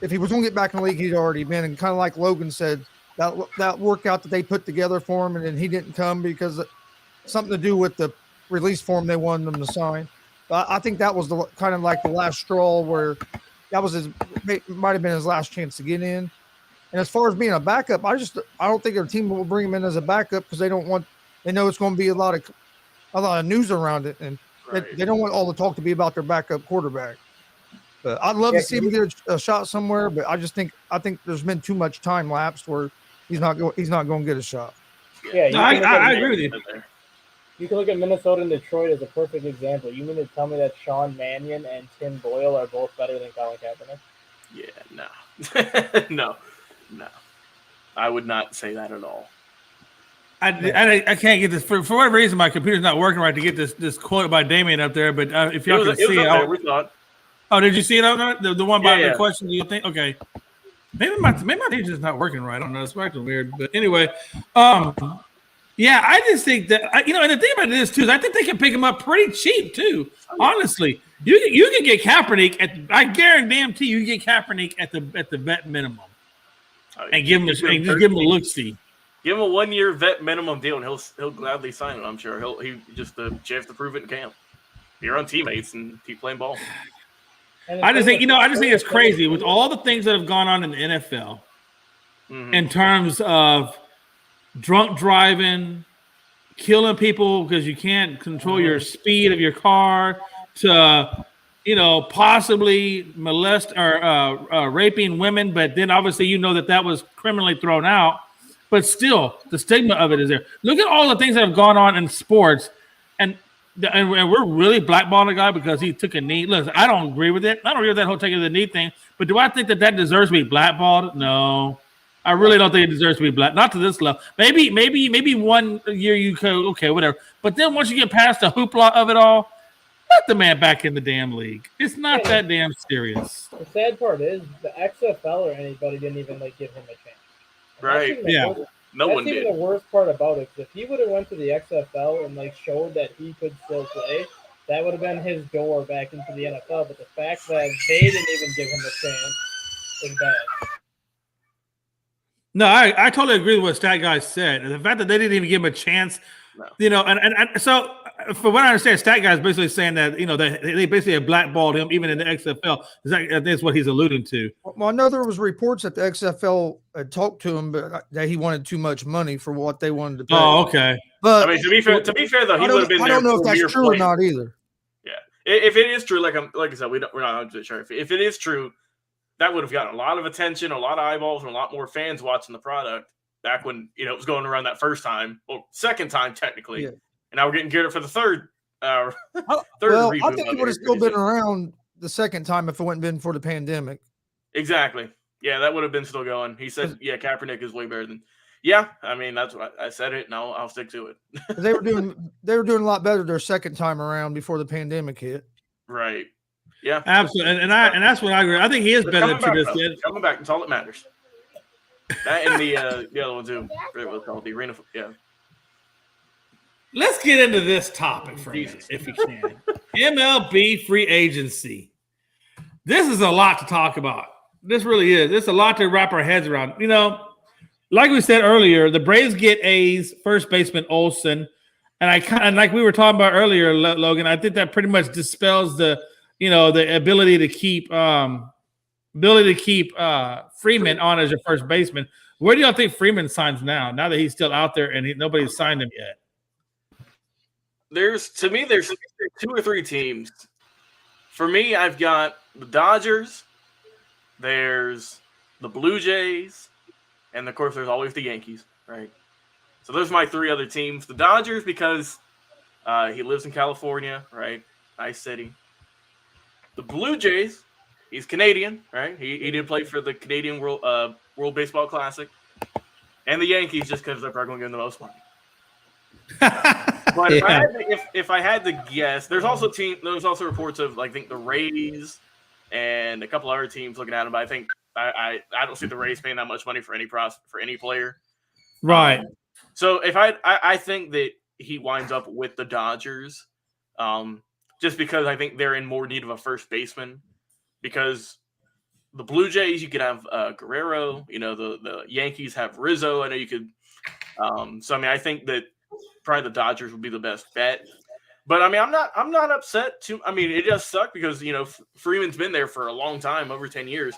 if he was going to get back in the league, he'd already been. And kind of like Logan said, that workout that they put together for him, and then he didn't come because something to do with the release form they wanted him to sign. But I think that was kind of like the last straw, where that was might have been his last chance to get in. And as far as being a backup, I don't think their team will bring him in as a backup, because they know it's going to be a lot of news around it, and they don't want all the talk to be about their backup quarterback. But I'd love to see him get a shot somewhere, but I think there's been too much time lapsed where he's not going to get a shot. Yeah, I agree with you. You can look at Minnesota and Detroit as a perfect example. You mean to tell me that Sean Mannion and Tim Boyle are both better than Colin Kaepernick? Yeah, no. No. I would not say that at all. I can't get this for whatever reason. My computer's not working right to get this quote by Damien up there. But if y'all can see it, we thought. Oh, did you see it out there? The one by the question? Do you think? Okay, maybe my team's just not working right. I don't know. It's acting weird. But anyway, yeah, I just think that and the thing about it is too is I think they can pick him up pretty cheap too. Honestly, you can get Kaepernick I guarantee you get Kaepernick at the vet minimum. and give him just give him a look-see. Give him a 1-year vet minimum deal, and he'll gladly sign it. I'm sure he just the chance to prove it in camp. You're on teammates and keep playing ball. I just think it's crazy with all the things that have gone on in the NFL in terms of drunk driving, killing people because you can't control your speed of your car, to possibly molest or raping women, but then obviously that was criminally thrown out. But still, the stigma of it is there. Look at all the things that have gone on in sports, and we're really blackballing a guy because he took a knee. Listen, I don't agree with it. I don't agree with that whole taking the knee thing. But do I think that deserves to be blackballed? No. I really don't think it deserves to be black. Not to this level. Maybe 1 year you could, okay, whatever. But then once you get past the hoopla of it all, let the man back in the damn league. It's not that damn serious. The sad part is the XFL or anybody didn't even give him a chance. Right. Yeah. No one did. That's even the worst part about it. If he would have went to the XFL and showed that he could still play, that would have been his door back into the NFL. But the fact that they didn't even give him a chance is bad. No, I totally agree with what Stat Guy said. And the fact that they didn't even give him a chance, and so for what I understand, Stat Guy is basically saying that, they basically have blackballed him even in the XFL. That's what he's alluding to. Well, I know there was reports that the XFL had talked to him, but that he wanted too much money for what they wanted to pay. Oh, okay. But to be fair though, he would have been there. I don't know if that's true or not either. Yeah, if it is true, like I said, we're not 100% sure. If it is true, that would have gotten a lot of attention, a lot of eyeballs, and a lot more fans watching the product back when it was going around that first time, or second time technically. Yeah. And now we're getting geared up for the third. Well, I think it would have still been around the second time if it wouldn't been for the pandemic. Exactly. Yeah, that would have been still going. He said, "Yeah, Kaepernick is way better than." Yeah, I mean that's what I said it, and I'll stick to it. They were doing a lot better their second time around before the pandemic hit. Right. Yeah, absolutely, and that's what I agree. I think he is better than Trubisky. Coming back, that's all that matters. That and the other one too. What's called the arena? Yeah. Let's get into this topic for you, if we can. MLB free agency. This is a lot to talk about. This really is. It's a lot to wrap our heads around. Like we said earlier, the Braves get A's first baseman Olsen, and like we were talking about earlier, Logan. I think that pretty much dispels the ability to keep Freeman on as your first baseman. Where do y'all think Freeman signs now that he's still out there and nobody's signed him yet? There's 2 or 3 teams. For me, I've got the Dodgers, there's the Blue Jays, and of course there's always the Yankees, right? So those are my 3 other teams. The Dodgers because he lives in California, right? Nice city. The Blue Jays, he's Canadian, right? He did play for the Canadian World Baseball Classic. And the Yankees just because they're probably going to get the most money. But if I had to guess, there's also reports of I think the Rays and a couple other teams looking at him. But I think I don't see the Rays paying that much money for any player. Right. So if I think that he winds up with the Dodgers, just because I think they're in more need of a first baseman. Because the Blue Jays, you could have Guerrero. The Yankees have Rizzo. I know you could. So I think that probably the Dodgers would be the best bet. But I'm not upset too. It does suck because Freeman's been there for a long time, over 10 years.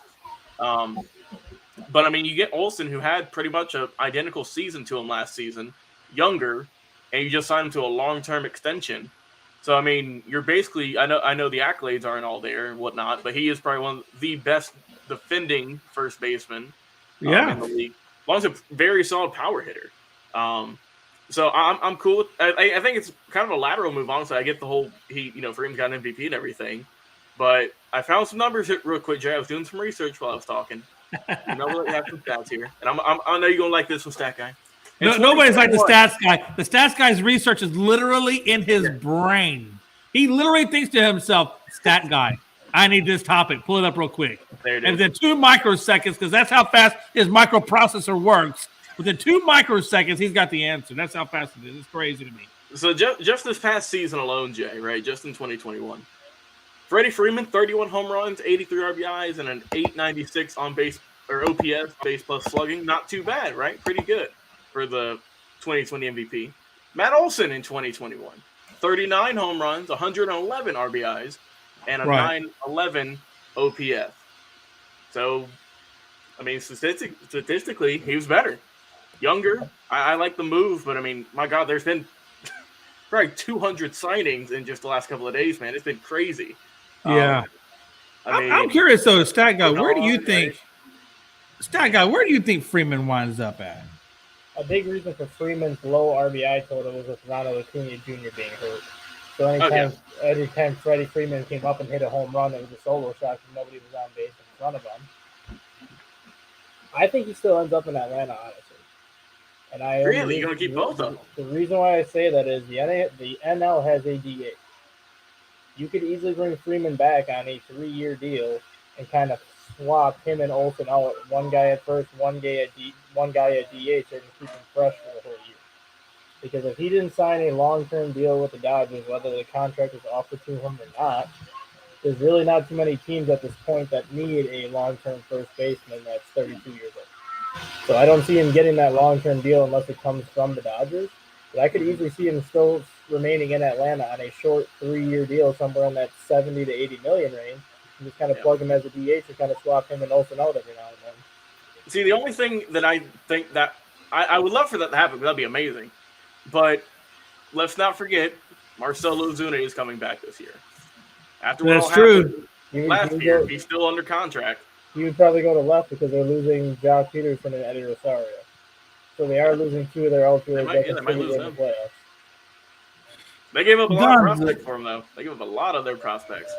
But you get Olsen, who had pretty much an identical season to him last season, younger, and you just signed him to a long-term extension. So you're basically. I know the accolades aren't all there and whatnot, but he is probably one of the best defending first basemen in the league. As long as a very solid power hitter. So I'm cool with. I think it's kind of a lateral move. Honestly, I get the whole Freeman's got an MVP and everything, but I found some numbers real quick, Jay. I was doing some research while I was talking. We have some stats here, and I know you're gonna like this one, Stat Guy. No, nobody's like the stats guy. The stats guy's research is literally in his brain. He literally thinks to himself, "Stat guy, I need this topic. Pull it up real quick." There it is. And within 2 microseconds, because that's how fast his microprocessor works. Within 2 microseconds, he's got the answer. That's how fast it is. It's crazy to me. So just this past season alone, Jay, right? Just in 2021, Freddie Freeman, 31 home runs, 83 RBIs, and an 896 on base or OPS, base plus slugging, not too bad, right? Pretty good for the 2020 MVP. Matt Olson in 2021, 39 home runs, 111 RBIs, and a 911 OPS. So, I mean, statistically, he was better. Younger. I like the move, but I mean, my God, there's been probably 200 signings in just the last couple of days, man. It's been crazy. Yeah. I'm curious though, Stat Guy, where do you think Freeman winds up at? A big reason for Freeman's low RBI total was with Ronald Acuna Jr. being hurt. So anytime Freddie Freeman came up and hit a home run, it was a solo shot because nobody was on base in front of him. I think he still ends up in Atlanta, honestly. And Really? You're going to keep both of them? The reason why I say that is the NL has a DH. You could easily bring Freeman back on a 3-year deal and kind of swap him and Olsen out. One guy at first, one guy at DH, and keep him fresh for the whole year. Because if he didn't sign a long-term deal with the Dodgers, whether the contract was offered to him or not, there's really not too many teams at this point that need a long-term first baseman that's 32 years old. So I don't see him getting that long-term deal unless it comes from the Dodgers. But I could easily see him still remaining in Atlanta on a short 3-year deal somewhere in that 70 to 80 million range. And just kind of plug him as a DH and kind of swap him and Olsen out every now and then. See, the only thing that I think that I would love for that to happen, that'd be amazing. But let's not forget, Marcell Ozuna is coming back this year. After what That's true. Last year, he's still under contract. He would probably go to left because they're losing Josh Peterson and Eddie Rosario. So they are losing 2 of their outfielders that might lose in the playoffs. They gave up a lot of prospects for him, though. They gave up a lot of their prospects.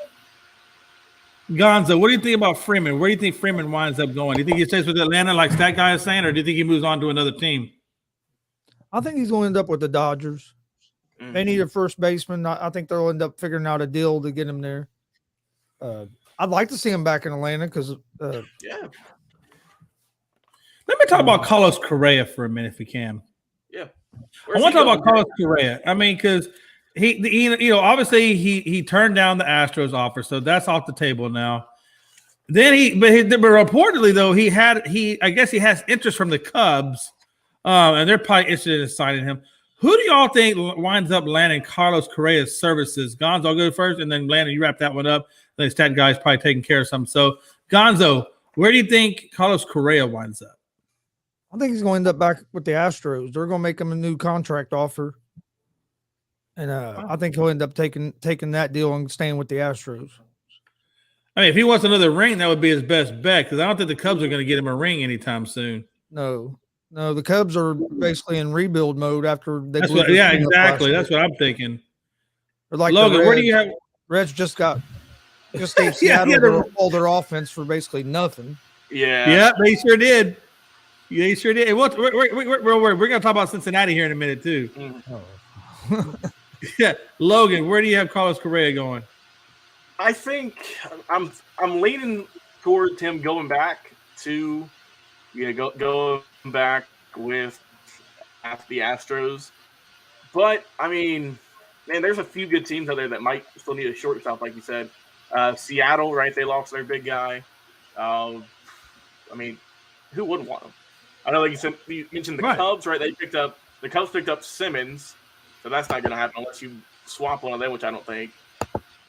Gonzo, what do you think about Freeman? Where do you think Freeman winds up going? Do you think he stays with Atlanta like that guy is saying, or do you think he moves on to another team? I think he's going to end up with the Dodgers. Mm-hmm. They need a first baseman. I think they'll end up figuring out a deal to get him there. I'd like to see him back in Atlanta because Let me talk about Carlos Correa for a minute, if we can. Yeah, I want to talk about Carlos Correa. I mean, because he obviously he turned down the Astros offer, so that's off the table now. Then but reportedly though I guess he has interest from the Cubs, and they're probably interested in signing him. Who do y'all think winds up landing Carlos Correa's services? Gonzo, I'll go first, and then Landon, you wrap that one up. The stat guy's probably taking care of something. So, Gonzo, where do you think Carlos Correa winds up? I think he's going to end up back with the Astros. They're going to make him a new contract offer, and I think he'll end up taking that deal and staying with the Astros. I mean, if he wants another ring, that would be his best bet because I don't think the Cubs are going to get him a ring anytime soon. No, the Cubs are basically in rebuild mode after they. Exactly. That's what I'm thinking. Or like Logan, where do you have? Reds just gave Seattle all their offense for basically nothing. Yeah, they sure did. They sure did. We're going to talk about Cincinnati here in a minute too. Yeah, Logan, where do you have Carlos Correa going? I think I'm leaning towards him going back to going back with the Astros. But I mean, man, there's a few good teams out there that might still need a shortstop, like you said. Seattle, right? They lost their big guy. I mean, who wouldn't want him? I know, like you mentioned the Cubs, right? The Cubs picked up Simmons, so that's not going to happen unless you swap one of them, which I don't think.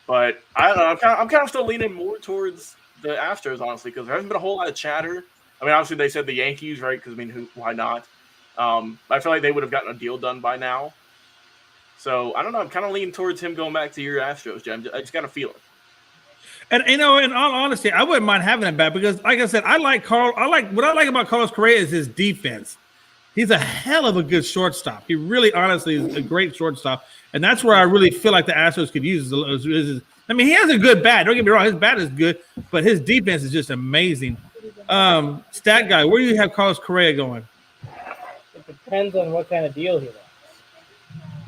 But I don't know. I'm kind of still leaning more towards the Astros, honestly, because there hasn't been a whole lot of chatter. I mean, obviously they said the Yankees, right? Because I mean, why not? I feel like they would have gotten a deal done by now. So I don't know. I'm kind of leaning towards him going back to your Astros, Jim. I just got a feeling. And in all honesty, I wouldn't mind having him back because, like I said, what I like about Carlos Correa is his defense. He's a hell of a good shortstop. He really, honestly, is a great shortstop, and that's where I really feel like the Astros could use his. I mean, he has a good bat. Don't get me wrong, his bat is good, but his defense is just amazing. Stat guy, where do you have Carlos Correa going? It depends on what kind of deal he wants.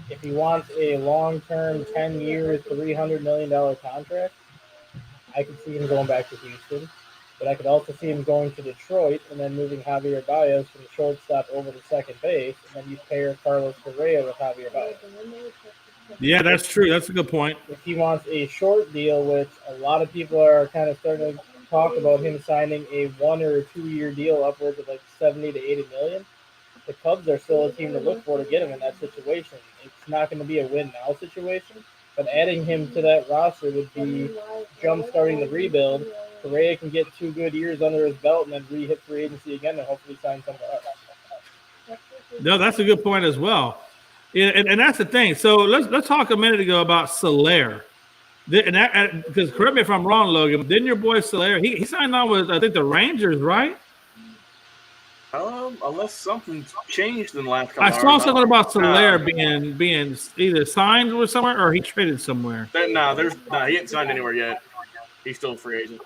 If he wants a long-term, 10-year, $300 million contract, I could see him going back to Houston, but I could also see him going to Detroit and then moving Javier Baez from shortstop over to second base, and then you pair Carlos Correa with Javier Baez. Yeah, that's true. That's a good point. If he wants a short deal, which a lot of people are kind of starting to talk about him signing a 1 or 2 year deal upwards of like 70 to 80 million. The Cubs are still a team to look for to get him in that situation. It's not going to be a win now situation, but adding him to that roster would be jump starting the rebuild. Correa can get 2 good years under his belt and then re-hit free agency again and hopefully sign somewhere else. No, that's a good point as well. Yeah, and that's the thing. So let's talk a minute ago about Soler. Because correct me if I'm wrong, Logan. Didn't your boy Soler? He signed on with I think the Rangers, right? Unless something's changed in the last couple. I saw something about Soler being either signed with somewhere or he traded somewhere. He ain't signed anywhere yet. He's still a free agent.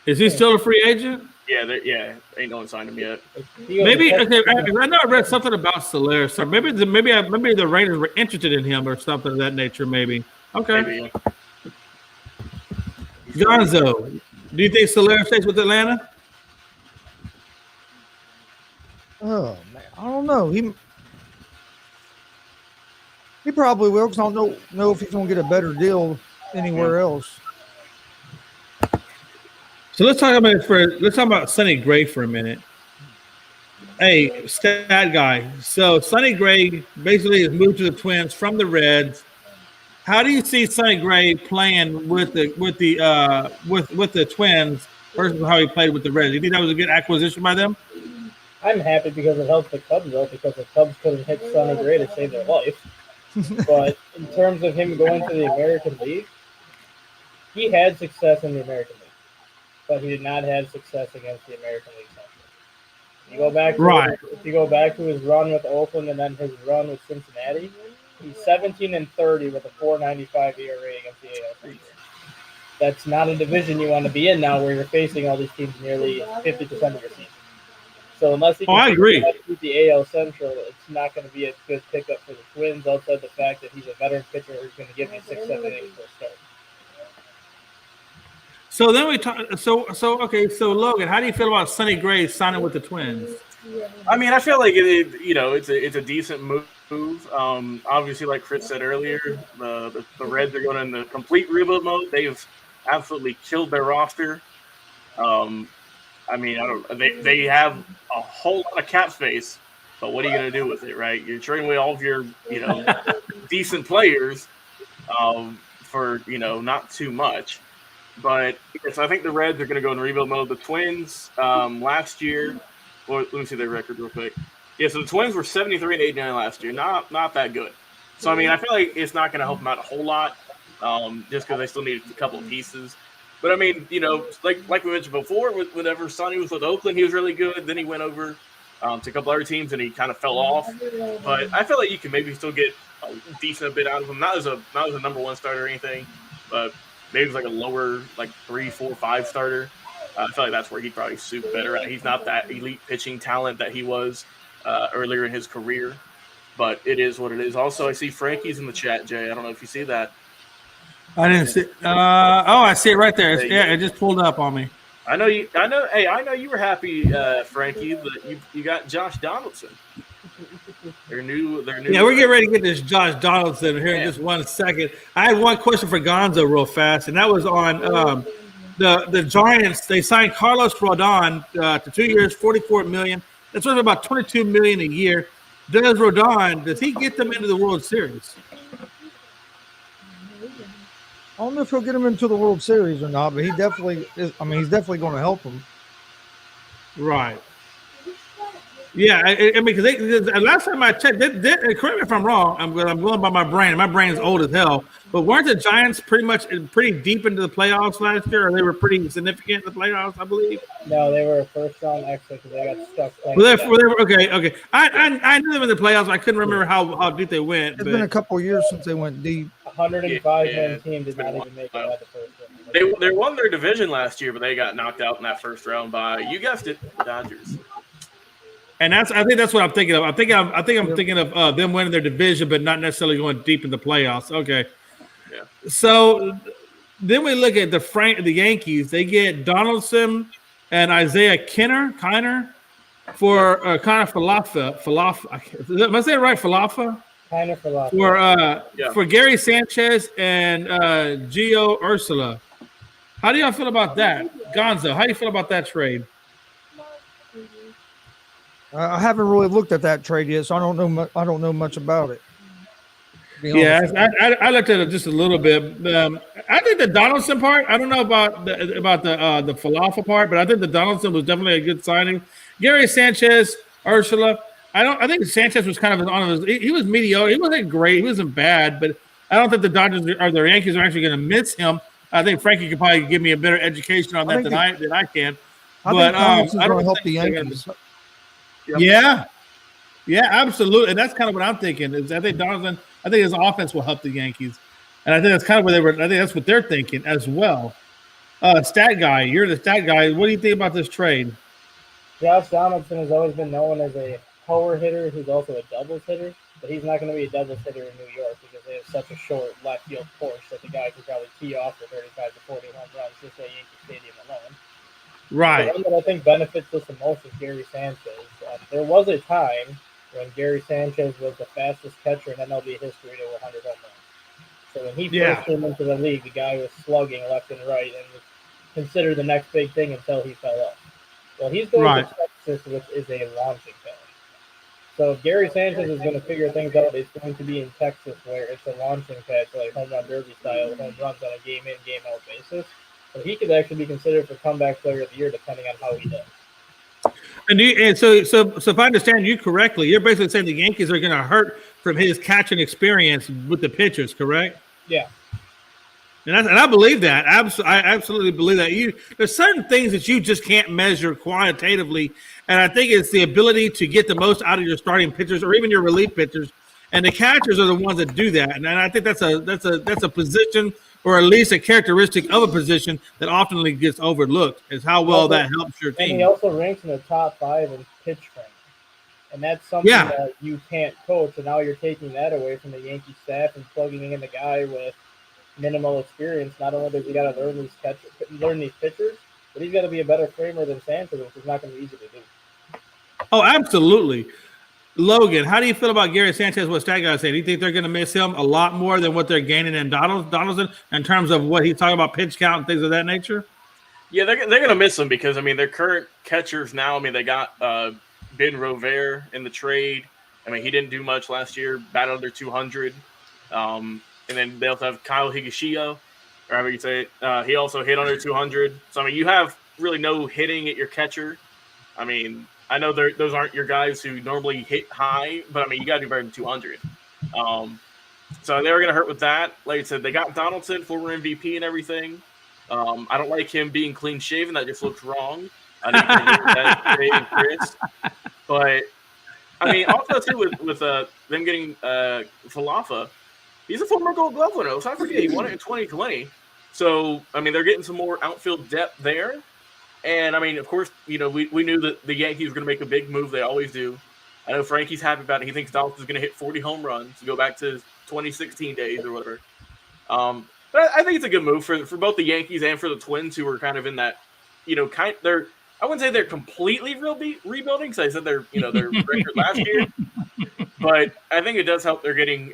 Is he still a free agent? Yeah, ain't no one signed him yet. Maybe okay. I know I read something about Soler, so maybe the Rangers were interested in him or something of that nature. Maybe okay. Maybe, yeah. Gonzo, do you think Soler stays with Atlanta? Oh man, I don't know. He probably will because I don't know if he's gonna get a better deal anywhere else. So let's talk about Sonny Gray for a minute. Hey, stat guy. So Sonny Gray basically has moved to the Twins from the Reds. How do you see Sonny Gray playing with the Twins versus how he played with the Reds? Do you think that was a good acquisition by them? I'm happy because it helps the Cubs out because the Cubs couldn't hit Sonny Gray to save their life. But in terms of him going to the American League, he had success in the American League, but he did not have success against the American League Central. If you go back to his run with Oakland and then his run with Cincinnati, he's 17-30 with a 4.95 ERA against the AL Central. That's not a division you want to be in now, where you're facing all these teams nearly 50% of your season. So unless he can beat the AL Central, it's not going to be a good pickup for the Twins. Outside the fact that he's a veteran pitcher who's going to give you 6-7 innings for a start. So then we talk. So Logan, how do you feel about Sonny Gray signing with the Twins? I mean, I feel like it's a decent move. Obviously, like Chris said earlier, the Reds are going in the complete rebuild mode. They've absolutely killed their roster. I mean, they have a whole lot of cap space, but what are you going to do with it, right? You're trading away all of your decent players for not too much. But yes, I think the Reds are going to go in rebuild mode. The Twins last year, let me see their record real quick. Yeah, so the Twins were 73-89 last year. Not that good. So I mean, I feel like it's not going to help them out a whole lot, just because they still need a couple of pieces. But I mean, like we mentioned before, whenever Sonny was with Oakland, he was really good. Then he went over to a couple other teams and he kind of fell off. But I feel like you can maybe still get a decent bit out of him. Not as a number one starter or anything, but maybe it's like a lower, like 3, 4, 5 starter. I feel like that's where he'd probably suit better at. He's not that elite pitching talent that he was earlier in his career, but it is what it is. Also, I see Frankie's in the chat, Jay. I don't know if you see that. I didn't see. I see it right there. It just pulled up on me. I know you. Hey, I know you were happy, Frankie, that you got Josh Donaldson. Their new. Yeah, we're getting ready to get this Josh Donaldson here in just 1 second. I had one question for Gonzo real fast, and that was on the Giants. They signed Carlos Rodon to 2 years, $44 million. That's worth about $22 million a year. Does he get them into the World Series? I don't know if he'll get him into the World Series or not, but he definitely is. I mean, he's definitely going to help them. Right. Yeah, I mean, because last time I checked, correct me if I'm wrong. I'm going by my brain. My brain is old as hell. But weren't the Giants pretty deep into the playoffs last year, or they were pretty significant in the playoffs? I believe. No, they were a first-round exit because they got stuck. Okay. I knew them in the playoffs. I couldn't remember how deep they went. It's been a couple of years since they went deep. 105-man team did not even make it out the first round. They won their division last year, but they got knocked out in that first round by, you guessed it, the Dodgers. And I think that's what I'm thinking of. I think I'm thinking of them winning their division, but not necessarily going deep in the playoffs. Okay. Yeah. So then we look at the Yankees. They get Donaldson and Isaiah Kiner for kind of Falafel. Am I saying it right? For Gary Sanchez and Gio Ursula. How do y'all feel about that? Gonzo, how do you feel about that trade? I haven't really looked at that trade yet, so I don't know. I don't know much about it. Yeah, I looked at it just a little bit. I think the Donaldson part. I don't know about the falafel part, but I think the Donaldson was definitely a good signing. Gary Sanchez, Ursula. I think Sanchez was kind of on his. He was mediocre. He wasn't great. He wasn't bad, but I don't think the Dodgers or the Yankees are actually going to miss him. I think Frankie could probably give me a better education on that than I can. I think Donaldson's going to help the Yankees. Yeah, absolutely, and that's kind of what I'm thinking. Is I think Donaldson. I think his offense will help the Yankees, and I think that's kind of where they were. I think that's what they're thinking as well. Stat guy, you're the stat guy. What do you think about this trade? Josh Donaldson has always been known as a power hitter who's also a doubles hitter, but he's not going to be a doubles hitter in New York because they have such a short left field porch that the guy can probably tee off for 35 to 40 home runs just at Yankee Stadium alone. Right. The one that I think benefits us the most is Gary Sanchez. There was a time when Gary Sanchez was the fastest catcher in MLB history to 100 home runs. So when he first came into the league, the guy was slugging left and right and was considered the next big thing until he fell off. Well, he's going to Texas, which is a launching pad. So if Gary Sanchez is going to figure things out, it's going to be in Texas where it's a launching pad, so like home run derby style, home runs on a game in, game out basis. So he could actually be considered for comeback player of the year depending on how he does. And so if I understand you correctly, you're basically saying the Yankees are going to hurt from his catching experience with the pitchers, correct? Yeah. And I believe that. I absolutely believe that. There's certain things that you just can't measure quantitatively, and I think it's the ability to get the most out of your starting pitchers or even your relief pitchers. And the catchers are the ones that do that. And I think that's a position, or at least a characteristic of a position that often gets overlooked, is how well that helps your team. And he also ranks in the top 5 in pitch frame. And that's something that you can't coach. And now you're taking that away from the Yankee staff and plugging in the guy with minimal experience. Not only does he got to learn these pitchers, but he's got to be a better framer than Sanchez, which is not going to be easy to do. Oh, absolutely. Logan, how do you feel about Gary Sanchez, what Stat Guy said? Do you think they're going to miss him a lot more than what they're gaining in Donaldson in terms of what he's talking about, pitch count and things of that nature? Yeah, they're going to miss him because, I mean, their current catchers now, I mean, they got Ben Rover in the trade. I mean, he didn't do much last year, batted under 200. And then they also have Kyle Higashio, or however you say it. He also hit under 200. So, I mean, you have really no hitting at your catcher. I mean, I know those aren't your guys who normally hit high, but, I mean, you got to do better than 200. So they were going to hurt with that. Like I said, they got Donaldson, former MVP and everything. I don't like him being clean-shaven. That just looks wrong. I need to hear that today, Chris. But, I mean, also, too, with them getting Falafa, he's a former Gold Glove winner. Let's not forget, he won it in 2020. So, I mean, they're getting some more outfield depth there. And, I mean, of course, you know, we knew that the Yankees were going to make a big move. They always do. I know Frankie's happy about it. He thinks Donaldson's going to hit 40 home runs to go back to 2016 days or whatever. But I think it's a good move for both the Yankees and for the Twins, who were kind of in that, you know, I wouldn't say they're completely rebuilding, because I said their record last year. But I think it does help. They're getting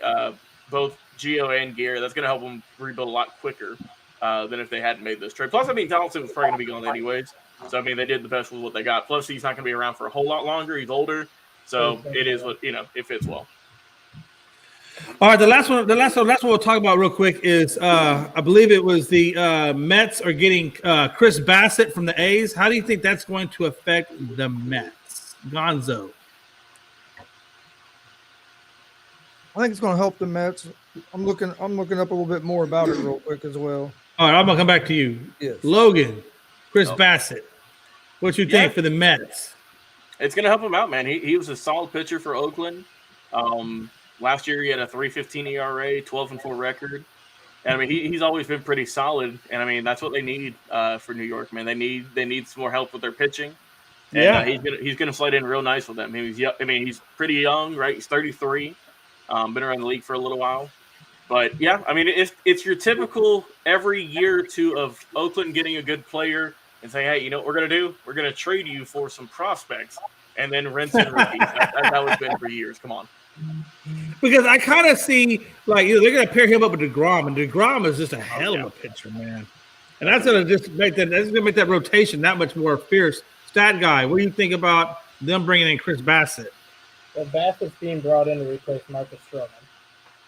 both Gio and Gary. That's going to help them rebuild a lot quicker than if they hadn't made this trade. Plus, I mean, Donaldson was probably going to be gone anyways. So, I mean, they did the best with what they got. Plus, he's not going to be around for a whole lot longer. He's older. So, it is what, you know, it fits well. All right, the last one we'll talk about real quick is I believe it was the Mets are getting Chris Bassett from the A's. How do you think that's going to affect the Mets? Gonzo. I think it's going to help the Mets. I'm looking up a little bit more about it real quick as well. All right, I'm going to come back to you. Yes. Logan, Chris Bassett, what you think for the Mets? It's going to help him out, man. He was a solid pitcher for Oakland. Last year he had a 3.15 ERA, 12-4 record. And I mean, he's always been pretty solid. And I mean, that's what they need for New York, man. They need some more help with their pitching. And he's gonna slide in real nice with them. He's pretty young, right? He's 33. Been around the league for a little while. But yeah, I mean, it's your typical every year or two of Oakland getting a good player and saying, hey, you know what we're gonna do? We're gonna trade you for some prospects and then rinse and repeat. That's how it's been for years. Come on. Because I kind of see, like, they're going to pair him up with DeGrom, and DeGrom is just a hell of a pitcher, man. And that's going to just make that rotation that much more fierce. Stat guy, what do you think about them bringing in Chris Bassett? Well, Bassett's being brought in to replace Marcus Stroman.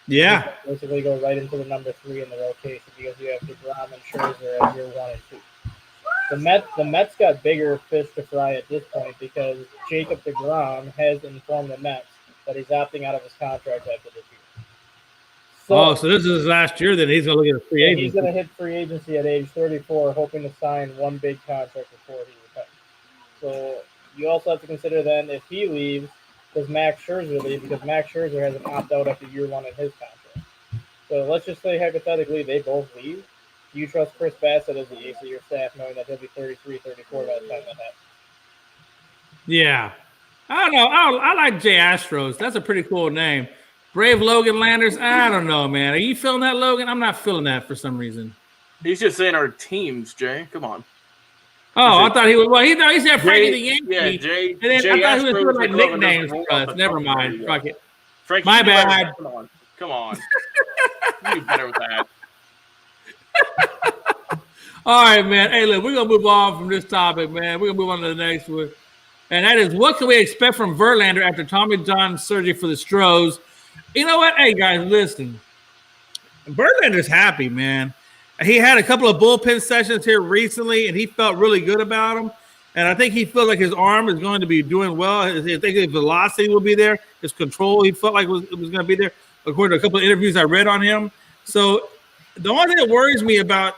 Yeah. Basically go right into the number 3 in the rotation because you have DeGrom and Scherzer as your 1 and 2. The Mets got bigger fish to fry at this point because Jacob DeGrom has informed the Mets that he's opting out of his contract after this year. So this is his last year. Then he's going to look at a free agency. He's going to hit free agency at age 34, hoping to sign one big contract before he retires. So you also have to consider then if he leaves, does Max Scherzer leave? Because Max Scherzer has an opt-out after year 1 in his contract. So let's just say hypothetically they both leave. Do you trust Chris Bassett as the ace of your staff, knowing that he'll be 33, 34 by the time that happens? Yeah. I don't know. I like Jay Astros. That's a pretty cool name. Brave Logan Landers. I don't know, man. Are you feeling that, Logan? I'm not feeling that for some reason. He's just saying our teams, Jay. Come on. Oh, I thought he was. Well, he said Frankie the Yankee. Yeah, Jay. And then Jay I thought he was Astros, doing like nicknames for us. Never mind. Fuck it. Frankie, my bad. Come on. You do better with that. All right, man. Hey, look, we're going to move on from this topic, man. We're going to move on to the next one. And that is, what can we expect from Verlander after Tommy John surgery for the Stros? You know what? Hey, guys, listen. Verlander's happy, man. He had a couple of bullpen sessions here recently, and he felt really good about them. And I think he feels like his arm is going to be doing well. I think his velocity will be there. His control, he felt like it was going to be there, according to a couple of interviews I read on him. So the only thing that worries me about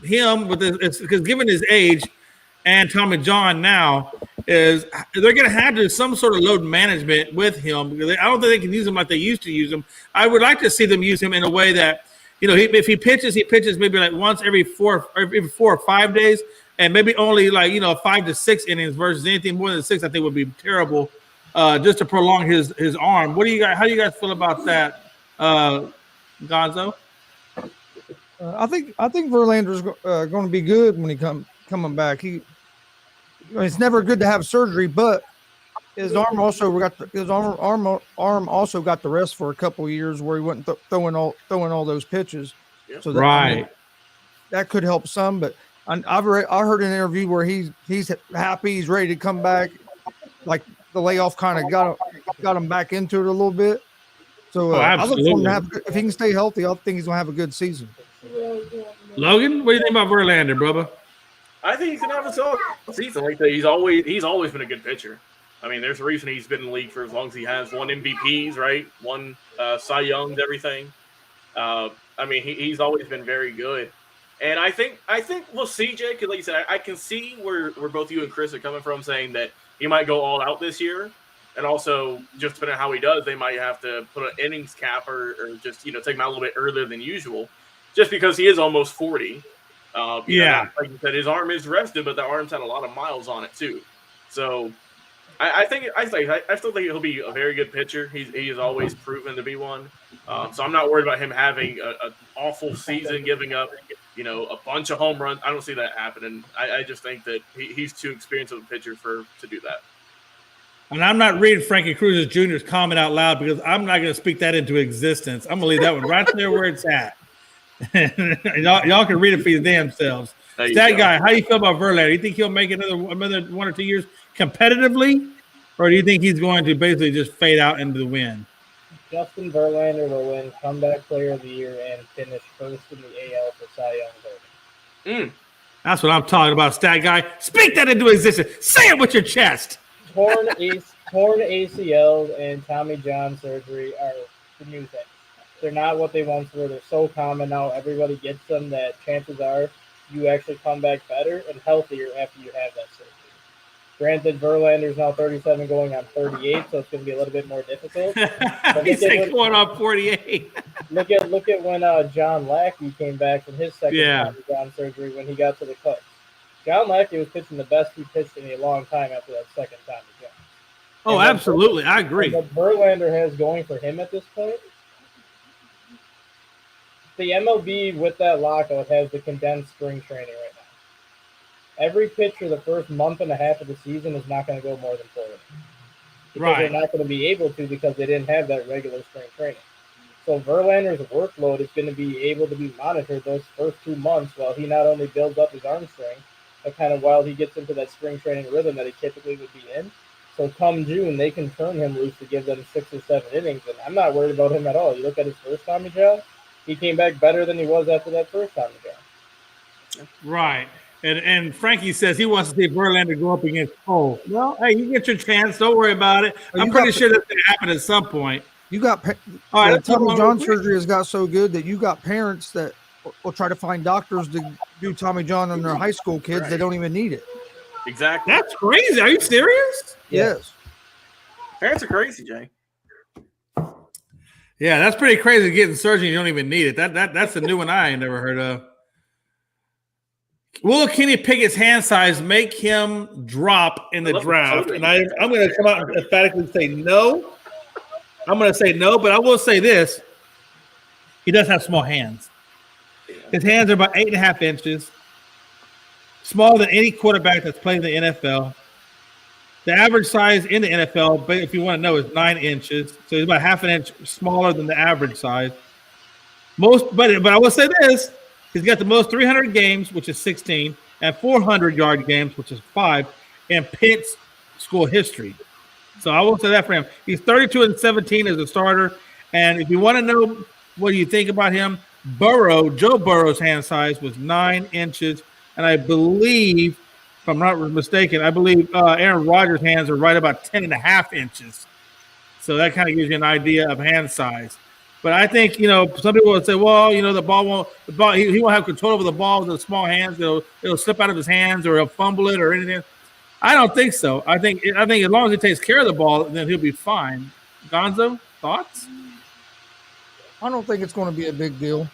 him with this, because given his age and Tommy John now, is they're going to have to do some sort of load management with him, because I don't think they can use him like they used to use him. I would like to see them use him in a way that, you know, if he pitches maybe like once every 4 or 5 days, and maybe only like, you know, 5 to 6 innings versus anything more than 6. I think would be terrible, just to prolong his arm. What do you guys? How do you guys feel about that, Gonzo? I think Verlander's going to be good when he coming back. It's never good to have surgery, but his arm also got arm also got the rest for a couple of years where he wasn't throwing all those pitches. Yep. So that could help some. But I heard an interview where he's happy, he's ready to come back. Like the layoff kind of got him back into it a little bit. So I look for him to if he can stay healthy, I think he's gonna have a good season. Logan, what do you think about Verlander, brother? I think he's gonna have a solid season. Like that, he's always been a good pitcher. I mean, there's a reason he's been in the league for as long as he has. 1 MVPs, right? 1 Cy Young's, everything. I mean, he's always been very good. And I think we'll see, Jay, because like you said, I can see where both you and Chris are coming from, saying that he might go all out this year. And also, just depending on how he does, they might have to put an innings cap or just, you know, take him out a little bit earlier than usual, just because he is almost 40. Like you said, his arm is rested, but the arm's had a lot of miles on it too. So I still think he'll be a very good pitcher. He has always proven to be one. So I'm not worried about him having an awful season, giving up, you know, a bunch of home runs. I don't see that happening. I just think that he's too experienced of a pitcher to do that. And I'm not reading Frankie Cruz Jr.'s comment out loud because I'm not going to speak that into existence. I'm going to leave that one right there where it's at. y'all can read it for your damn selves. That guy, how do you feel about Verlander? You think he'll make another 1 or 2 years competitively, or do you think he's going to basically just fade out into the wind? Justin Verlander will win Comeback Player of the Year and finish first in the AL for Cy Young voting. That's what I'm talking about, stat guy. Speak that into existence. Say it with your chest. Torn ACLs and Tommy John surgery are the new thing. They're not what they once were. They're so common now. Everybody gets them that chances are you actually come back better and healthier after you have that surgery. Granted, Verlander's now 37 going on 38, so it's going to be a little bit more difficult. He's going on 48. Look at when John Lackey came back from his second Tommy John surgery when he got to the Cubs. John Lackey was pitching the best he pitched in a long time after that second Tommy John. Oh, absolutely. I agree. What Verlander has going for him at this point, the MLB with that lockout has the condensed spring training right now. Every pitcher the first month and a half of the season is not going to go more than 4 innings. Because they're not going to be able to because they didn't have that regular spring training. So Verlander's workload is going to be able to be monitored those first 2 months while he not only builds up his arm strength, but kind of while he gets into that spring training rhythm that he typically would be in. So come June, they can turn him loose to give them 6 or 7 innings, and I'm not worried about him at all. You look at his first Tommy John, he came back better than he was after that first Tommy John. Right. And Frankie says he wants to see Verlander go up against Cole. Well, hey, you get your chance. Don't worry about it. I'm pretty sure that's going to happen at some point. You got all right, Tommy John surgery has got so good that you got parents that will try to find doctors to do Tommy John on their high school kids. Right. They don't even need it. Exactly. That's crazy. Are you serious? Yes. Parents are crazy, Jay. Yeah, that's pretty crazy. Getting surgery, you don't even need it. That's a new one I ain't never heard of. Will Kenny Pickett's hand size make him drop in the draft? And I'm going to come out and emphatically say no. I'm going to say no, but I will say this. He does have small hands. His hands are about 8.5 inches. Smaller than any quarterback that's played in the NFL. The average size in the NFL, but if you want to know, is 9 inches. So he's about half an inch smaller than the average size. But I will say this. He's got the most 300 games, which is 16, and 400-yard games, which is 5, in Pitt's school history. So I will say that for him. He's 32-17 as a starter. And if you want to know what you think about him, Joe Burrow's hand size was 9 inches. And I believe, if I'm not mistaken, Aaron Rodgers' hands are right about 10.5 inches. So that kind of gives you an idea of hand size. But I think, some people would say, well, he won't have control over the ball with the small hands. It'll slip out of his hands or he'll fumble it or anything. I don't think so. I think as long as he takes care of the ball, then he'll be fine. Gonzo, thoughts? I don't think it's going to be a big deal.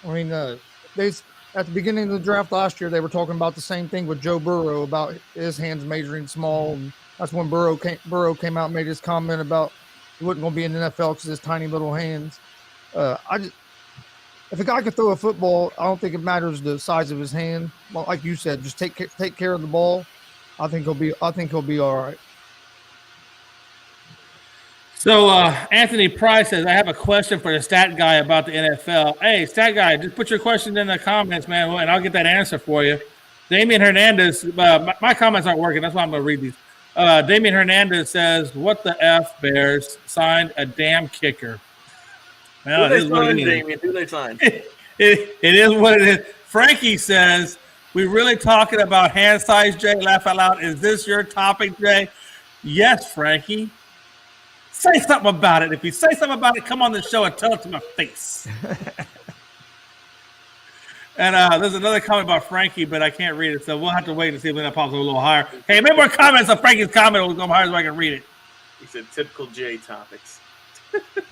I mean, at the beginning of the draft last year, they were talking about the same thing with Joe Burrow about his hands measuring small, and that's when Burrow came out and made his comment about he wasn't going to be in the NFL because of his tiny little hands. If a guy can throw a football, I don't think it matters the size of his hand. Well, like you said, just take care of the ball. I think he'll be all right. So Anthony Price says, I have a question for the stat guy about the NFL. Hey, stat guy, just put your question in the comments, man, and I'll get that answer for you. Damian Hernandez, my comments aren't working. That's why I'm going to read these. Damian Hernandez says, what the F, Bears signed a damn kicker. Well, Who they signed? It is what it is. Frankie says, we really talking about hand size, Jay? Laugh out loud. Is this your topic, Jay? Yes, Frankie. Say something about it. If you say something about it, come on the show and tell it to my face. And there's another comment about Frankie, but I can't read it, so we'll have to wait and see when that pops up a little higher. Hey, make more comments on Frankie's comment. We'll go higher so I can read it. He said typical J topics.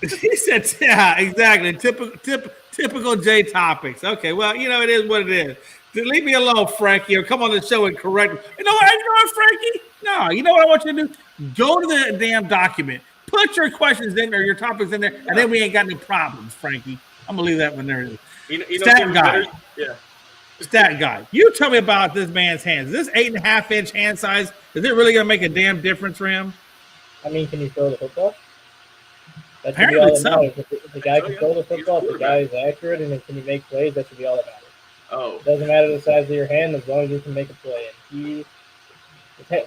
He said, yeah, exactly. Typical J topics. Okay, well, it is what it is. Leave me alone, Frankie, or come on the show and correct me. You know what, Frankie? No, you know what I want you to do? Go to the damn document. Put your questions in there, your topics in there, and then we ain't got any problems, Frankie. I'm going to leave that one there. Stat guy. Yeah. Stat guy. You tell me about this man's hands. Is this 8.5-inch hand size, is it really going to make a damn difference for him? I mean, can he throw the football? That should Apparently be all that so. matters. If the guy can throw the football, if the guy is accurate, and can he make plays, that should be all that matters. Oh. It doesn't matter the size of your hand as long as you can make a play. And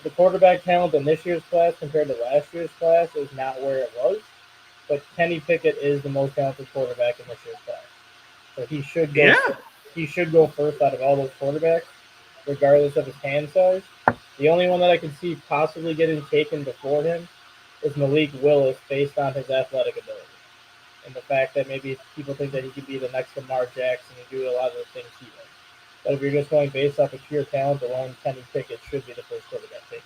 the quarterback talent in this year's class compared to last year's class is not where it was. But Kenny Pickett is the most talented quarterback in this year's class. So he should go. Yeah. He should go first out of all those quarterbacks, regardless of his hand size. The only one that I can see possibly getting taken before him is Malik Willis, based on his athletic ability and the fact that maybe people think that he could be the next Lamar Jackson and do a lot of the things he does. But if you're just going based off of pure talent alone, Kenny Pickett should be the first quarterback taken.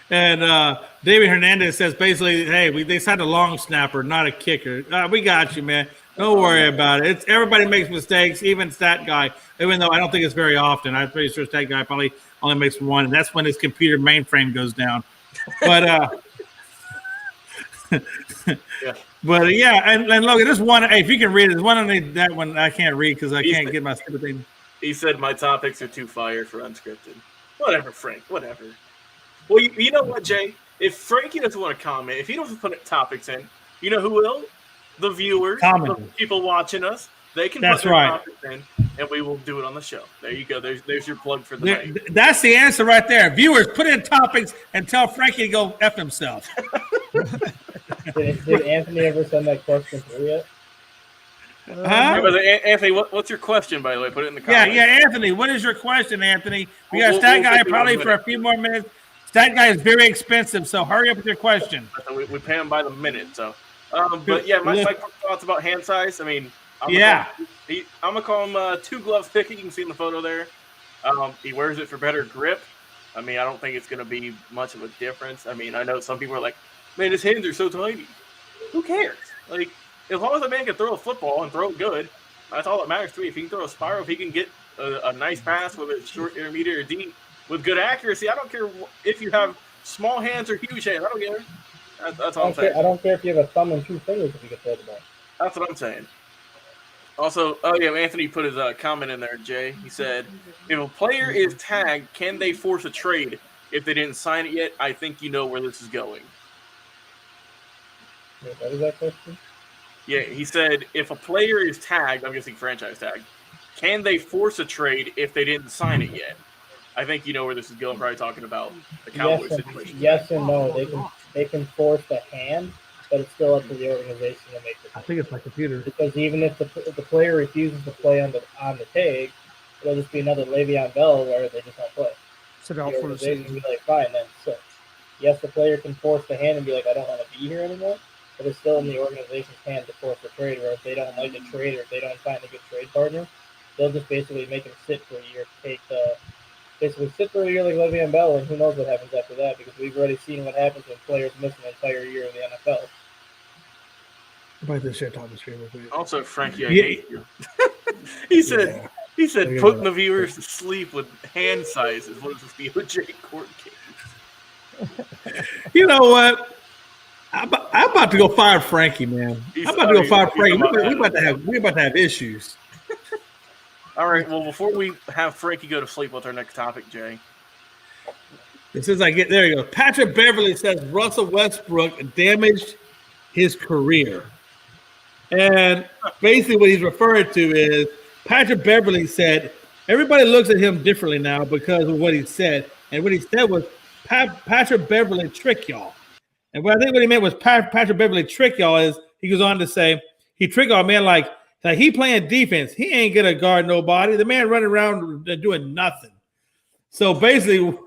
And David Hernandez says basically, hey, they signed a long snapper, not a kicker. We got you, man. Don't worry about it. Everybody makes mistakes, even Stat Guy, even though I don't think it's very often. I'm pretty sure Stat Guy probably only makes one, and that's when his computer mainframe goes down. But yeah. But yeah, and Logan, there's one. Hey, if you can read it, there's one on that one I can't read because I can't get my stupid thing. He said my topics are too fire for unscripted. Whatever, Frank. Whatever. Well, you know what, Jay? If Frankie doesn't want to comment, if he doesn't put topics in, You know who will? The viewers, Comment. the people watching us. They can That's put their right. topics in, and we will do it on the show. There you go. There's your plug for the night. That's the answer right there. Viewers, put in topics and tell Frankie to go F himself. Did Anthony ever send that question through yet? Huh? Anthony, what's your question, by the way? Put it in the comments. Yeah, Anthony. What is your question, Anthony? We got We'll Stat Guy take it probably in a for a minute. few more minutes. Stat Guy is very expensive, so hurry up with your question. We pay them by the minute. So, but yeah, my thoughts about hand size. I mean, I'm gonna call him 2 gloves thick. You can see in the photo there. He wears it for better grip. I mean, I don't think it's gonna be much of a difference. I mean, I know some people are like, "Man, his hands are so tiny." Who cares? Like, as long as a man can throw a football and throw it good, that's all that matters to me. If he can throw a spiral, if he can get a nice pass, whether it's short, intermediate, or deep, with good accuracy, I don't care if you have small hands or huge hands. I don't care. That's all I'm saying. I don't care if you have a thumb and 2 fingers if you can throw the ball. That's what I'm saying. Also, Anthony put his comment in there, Jay. He said, if a player is tagged, can they force a trade if they didn't sign it yet? I think you know where this is going. Wait, what is that question? Yeah, he said, if a player is tagged, I'm guessing franchise tagged, can they force a trade if they didn't sign it yet? I think you know where this is going, probably talking about the Cowboys situation. Yes and no. They can force the hand, but it's still up to the organization to make the I think it's my computer. Because even if the player refuses to play on the tag, it'll just be another Le'Veon Bell where they just don't play. Sit out The for the organization season. will be like, fine, then so. Yes, the player can force the hand and be like, I don't want to be here anymore, but it's still in the organization's hand to force a trade, or if they don't like a trade or if they don't find a good trade partner, they'll just basically make him sit for a year like Le'Veon Bell, and who knows what happens after that, because we've already seen what happens when players miss an entire year in the NFL. Everybody this shit talking screen with me. Also, Frankie, I hate you. He said putting the viewers to sleep with hand sizes. What is this, the OJ court case? You know what? I'm about to go fire Frankie, man. I'm about to go fire Frankie. We're about to have issues. All right. Well, before we have Frankie go to sleep, what's our next topic, Jay? As soon as I get there, you go. Patrick Beverly says Russell Westbrook damaged his career. And basically what he's referring to is Patrick Beverly said everybody looks at him differently now because of what he said. And what he said was Patrick Beverly trick y'all. And what I think what he meant was Patrick Beverly trick y'all is he goes on to say he trick y'all, man, like he playing defense. He ain't gonna guard nobody. The man running around doing nothing. So basically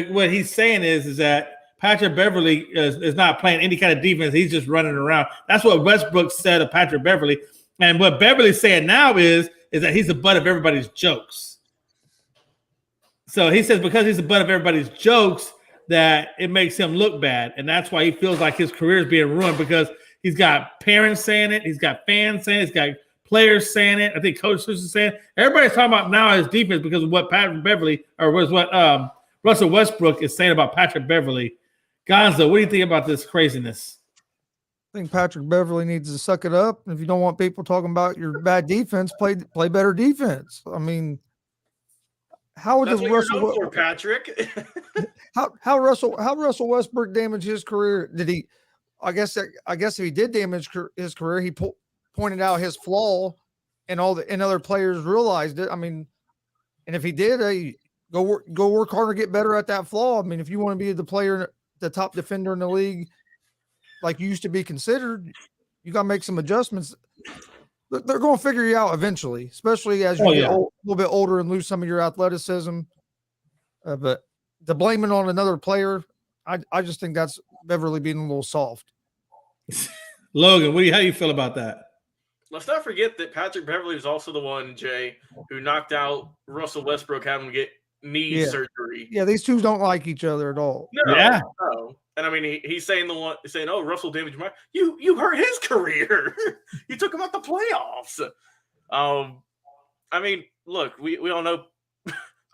what he's saying is that Patrick Beverly is not playing any kind of defense. He's just running around. That's what Westbrook said of Patrick Beverly. And what Beverly's saying now is that he's the butt of everybody's jokes. So he says because he's the butt of everybody's jokes that it makes him look bad. And that's why he feels like his career is being ruined because he's got parents saying it. He's got fans saying it. He's got players saying it. I think coaches are saying it. Everybody's talking about now his defense because of what Patrick Beverly or was what Russell Westbrook is saying about Patrick Beverly. Gonzo, what do you think about this craziness? I think Patrick Beverly needs to suck it up. If you don't want people talking about your bad defense, play better defense. I mean, how does Russell for Patrick? how Russell Westbrook damage his career? Did he? I guess if he did damage his career, he pointed out his flaw, and other players realized it. I mean, and if he did, hey, go work harder, get better at that flaw. I mean, if you want to be the top defender in the league, like you used to be considered, you got to make some adjustments. They're going to figure you out eventually, especially as you get a little bit older and lose some of your athleticism. But to blame it on another player, I just think that's Beverly being a little soft. Logan, how do you feel about that? Let's not forget that Patrick Beverly is also the one, Jay, who knocked out Russell Westbrook having to get knee surgery. Yeah, these two don't like each other at all. No. And I mean, he's saying oh, Russell damaged my. You hurt his career. You took him out the playoffs. I mean, look, we all know.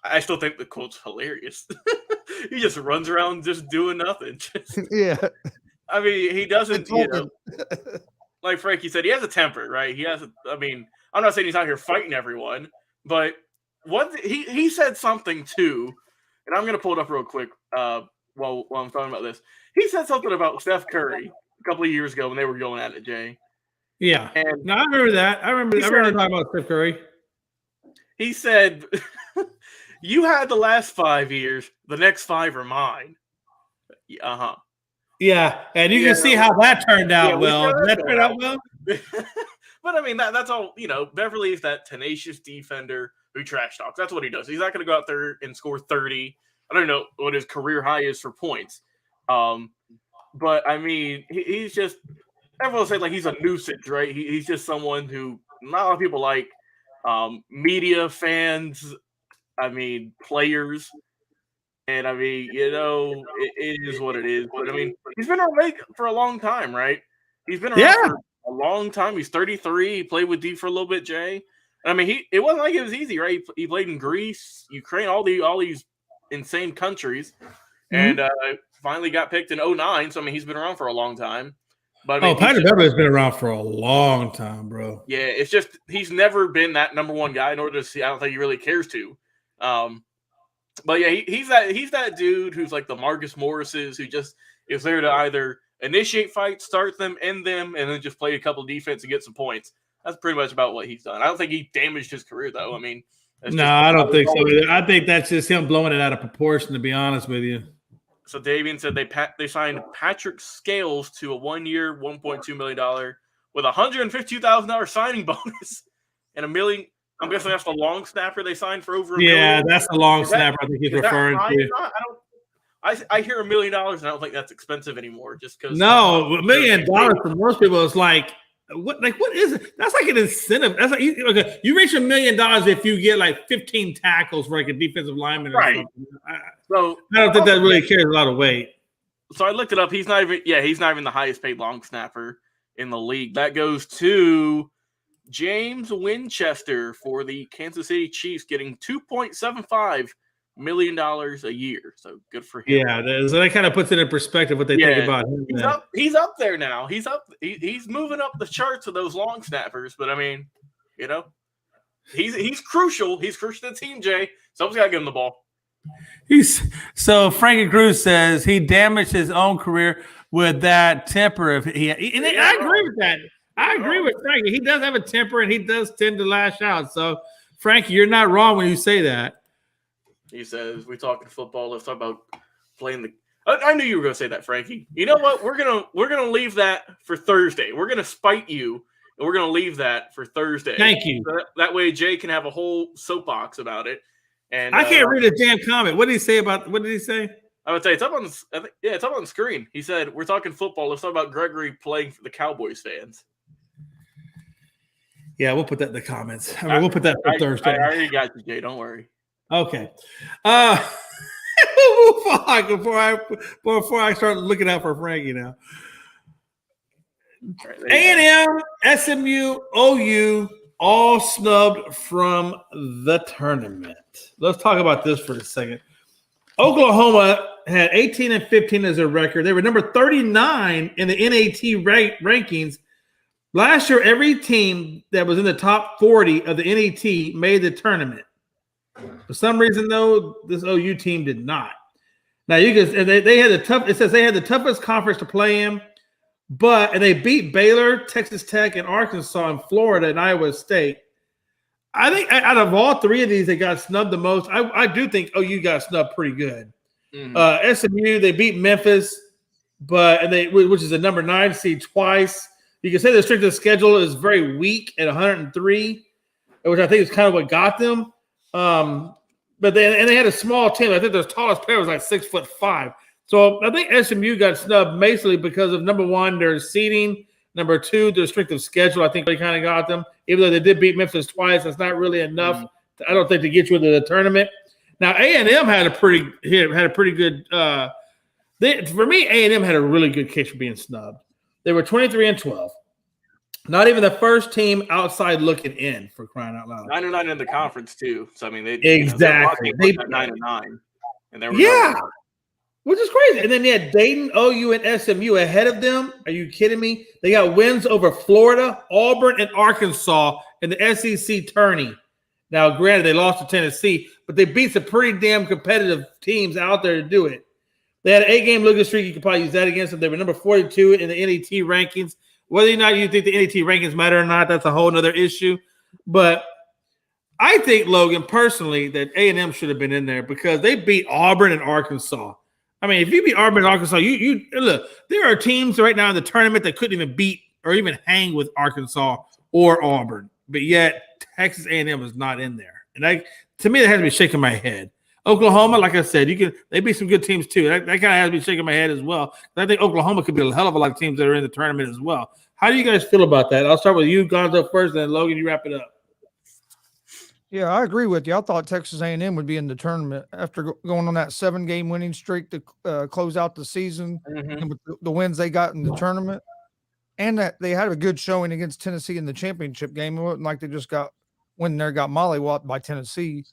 I still think the quote's hilarious. He just runs around just doing nothing. Yeah. I mean, he doesn't. Like Frankie said, he has a temper, right? I mean, I'm not saying he's out here fighting everyone, but he said something too, and I'm gonna pull it up real quick while I'm talking about this. He said something about Steph Curry a couple of years ago when they were going at it, Jay. Yeah. And no, I remember that. I remember talking about Steph Curry. He said, "You had the last 5 years. The next 5 are mine." Uh-huh. Yeah, and you can see how that turned out well. That turned out well. But I mean, that's all, Beverly is that tenacious defender who trash talks. That's what he does. He's not going to go out there and score 30. I don't know what his career high is for points. But I mean, he's just, everyone will say like he's a nuisance, right? He's just someone who not a lot of people like. Media, fans, I mean, players. And I mean, it is what it is. But I mean, he's been around for a long time, right? He's been around for a long time. He's 33. He played with D for a little bit, Jay. And I mean, it wasn't like it was easy, right? He played in Greece, Ukraine, all these insane countries, and finally got picked in 2009. So I mean, he's been around for a long time. But I mean, Patrick Beverly's been around for a long time, bro. Yeah, it's just he's never been that number one guy. Nor does I don't think he really cares to. But yeah, he's that dude who's like the Marcus Morrises, who just is there to either initiate fights, start them, end them, and then just play a couple of defense and get some points. That's pretty much about what he's done. I don't think he damaged his career, though. I mean, I don't think so either. I think that's just him blowing it out of proportion, to be honest with you. So Davian said they signed Patrick Scales to a 1-year, $1.2 million with a $152,000 signing bonus and $1 million. I'm guessing that's the long snapper they signed for over $1 million. Yeah, that's the long snapper I think he's referring to. I hear $1 million and I don't think that's expensive anymore. Just because $1 million for most people is like what is it? That's like an incentive. That's like you reach $1 million if you get like 15 tackles for like a defensive lineman or something. So I don't think that really carries a lot of weight. So I looked it up. He's not even the highest paid long snapper in the league. That goes to James Winchester for the Kansas City Chiefs, getting $2.75 million a year. So good for him. Yeah, so that kind of puts it in perspective what they think about him. He's up there now. He's moving up the charts of those long snappers. But I mean, he's crucial. He's crucial to the team, Jay. Someone's got to give him the ball. So Frankie Cruz says he damaged his own career with that temper. I agree with that. I agree with Frankie. He does have a temper and he does tend to lash out. So Frankie, you're not wrong when you say that. He says, "We talking football. Let's talk about playing the." I knew you were going to say that, Frankie. You know what? We're gonna leave that for Thursday. We're gonna spite you, and we're gonna leave that for Thursday. Thank you. So that way, Jay can have a whole soapbox about it. And I can't read a damn comment. What did he say about? What did he say? I would say it's up on. It's up on the screen. He said, "We're talking football. Let's talk about Gregory playing for the Cowboys fans." Yeah, we'll put that in the comments. I mean, we'll put that for Thursday. I already got you, Jay. Don't worry. Okay. Before I start looking out for Frankie now. A&M, SMU, OU, all snubbed from the tournament. Let's talk about this for a second. Oklahoma had 18-15 as their record. They were number 39 in the NAT rankings. Last year, every team that was in the top 40 of the NAT made the tournament. For some reason, though, this OU team did not. Now you can they had it says they had the toughest conference to play in, and they beat Baylor, Texas Tech, and Arkansas, and Florida, and Iowa State. I think out of all three of these, they got snubbed the most. I do think OU got snubbed pretty good. Mm-hmm. SMU, they beat Memphis, which is a number 9 seed twice. You can say the strength of the schedule is very weak at 103, which I think is kind of what got them. But they had a small team. I think their tallest player was like 6'5". So I think SMU got snubbed basically because of number 1, their seeding, number 2, their strength of schedule. I think they kind of got them. Even though they did beat Memphis twice, that's not really enough. I don't think to get you into the tournament. Now A&M had a pretty good. For me, A&M had a really good case for being snubbed. They were 23-12. Not even the first team outside looking in, for crying out loud. 9-9 in the conference too. So I mean, they exactly they 9-9, and they were which is crazy. And then they had Dayton, OU, and SMU ahead of them. Are you kidding me? They got wins over Florida, Auburn, and Arkansas in the SEC tourney. Now, granted, they lost to Tennessee, but they beat some pretty damn competitive teams out there to do it. They had an 8-game losing streak. You could probably use that against them. They were number 42 in the NET rankings. Whether or not you think the NET rankings matter or not, that's a whole other issue. But I think, Logan, personally, that A&M should have been in there because they beat Auburn and Arkansas. I mean, if you beat Auburn and Arkansas, you look, there are teams right now in the tournament that couldn't even beat or even hang with Arkansas or Auburn. But yet, Texas A&M is not in there. And to me, that has to be shaking my head. Oklahoma, like I said, they beat some good teams too. That kind of has to be shaking my head as well. I think Oklahoma could be a hell of a lot of teams that are in the tournament as well. How do you guys feel about that? I'll start with you, Gonzo, first, and then Logan, you wrap it up. Yeah, I agree with you. I thought Texas A&M would be in the tournament after going on that 7-game winning streak to close out the season, and with the wins they got in the tournament, and that they had a good showing against Tennessee in the championship game. It wasn't like they just got mollywopped by Tennessee.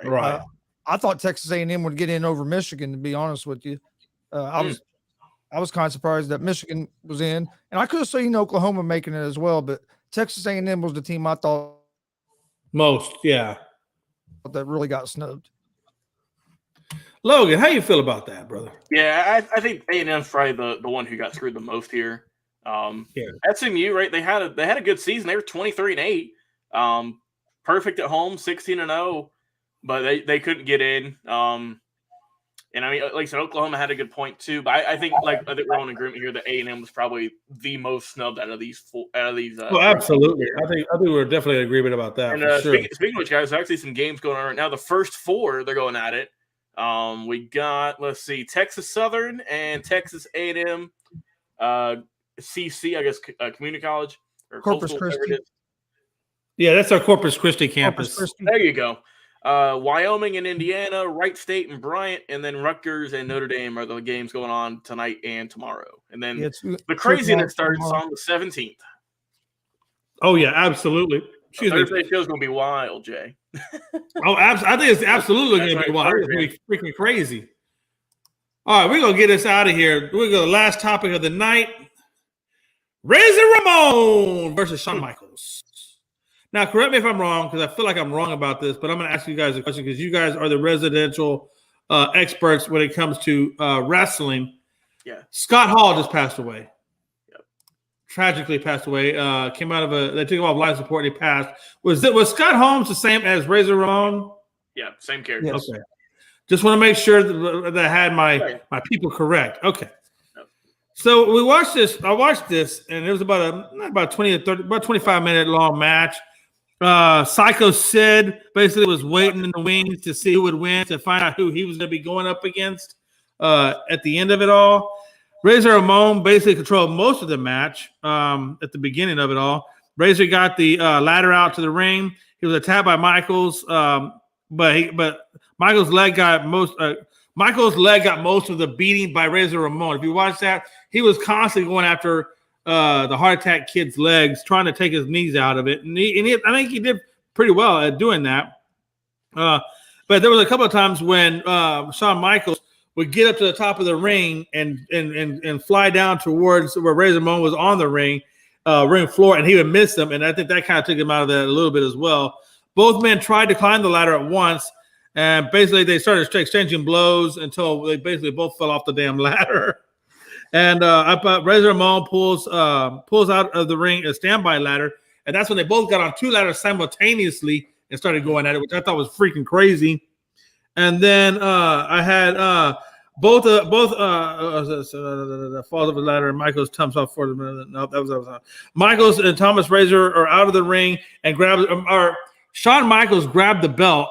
Right. I thought Texas A&M would get in over Michigan, to be honest with you. I was kind of surprised that Michigan was in, and I could have seen Oklahoma making it as well, but Texas A&M was the team I thought that really got snubbed. Logan, how you feel about that, brother? Yeah, I think A&M's probably the one who got screwed the most here. SMU, right? They had a good season. They were 23-8, perfect at home, 16-0. But they couldn't get in. And I mean, like I said, Oklahoma had a good point too. But I think we're on agreement here that A&M was probably the most snubbed out of these. Well, absolutely. I think we're definitely in agreement about that. And for sure. Speaking of which, guys, there's actually some games going on right now. The first 4 they're going at it. We got Texas Southern and Texas A&M, CC, I guess, community college or Corpus Christi. Yeah, that's our Corpus Christi campus. There you go. Wyoming and Indiana, Wright State and Bryant, and then Rutgers and Notre Dame are the games going on tonight and tomorrow. And then the craziness starts on the 17th. Oh, yeah, absolutely. Thursday show's going to be wild, Jay. I think it's absolutely going to be wild. It's going to be freaking crazy. All right, we're going to get us out of here. We're going to go to the last topic of the night. Razor Ramon versus Shawn Michaels. Now, correct me if I'm wrong, because I feel like I'm wrong about this, but I'm going to ask you guys a question because you guys are the residential experts when it comes to wrestling. Yeah. Scott Hall just passed away. Yep. Tragically passed away. Came out of they took him off life support and he passed. Was Scott Holmes the same as Razor Ramon? Yeah, same character. Yes. Okay. Just want to make sure that I had my people correct. Okay. So we watched this. I watched this, and it was about 20 to 30, about 25-minute long match. Psycho Sid basically was waiting in the wings to see who would win, to find out who he was going to be going up against at the end of it all. Razor Ramon basically controlled most of the match at the beginning of it all. Razor got the ladder out to the ring. He was attacked by Michaels, but Michaels' leg got most of the beating by Razor Ramon. If you watch that, he was constantly going after the heart attack kid's legs, trying to take his knees out of it. And I think he did pretty well at doing that. But there was a couple of times when Shawn Michaels would get up to the top of the ring and fly down towards where Razor Ramon was on the ring floor, and he would miss them. And I think that kind of took him out of that a little bit as well. Both men tried to climb the ladder at once, and basically they started exchanging blows until they basically both fell off the damn ladder. And Razor Ramon pulls out of the ring a standby ladder, and that's when they both got on 2 ladders simultaneously and started going at it, which I thought was freaking crazy. And then I had both falls off the ladder, and Michaels jumps off for the minute. No, that was Michaels and Thomas Razor are out of the ring and Shawn Michaels grabbed the belt,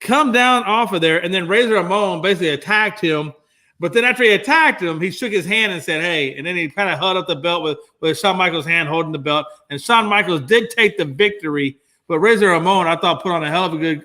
come down off of there, and then Razor Ramon basically attacked him. But then after he attacked him, he shook his hand and said, hey, and then he kind of held up the belt with Shawn Michaels' hand holding the belt. And Shawn Michaels did take the victory, but Razor Ramon, I thought, put on a hell of a good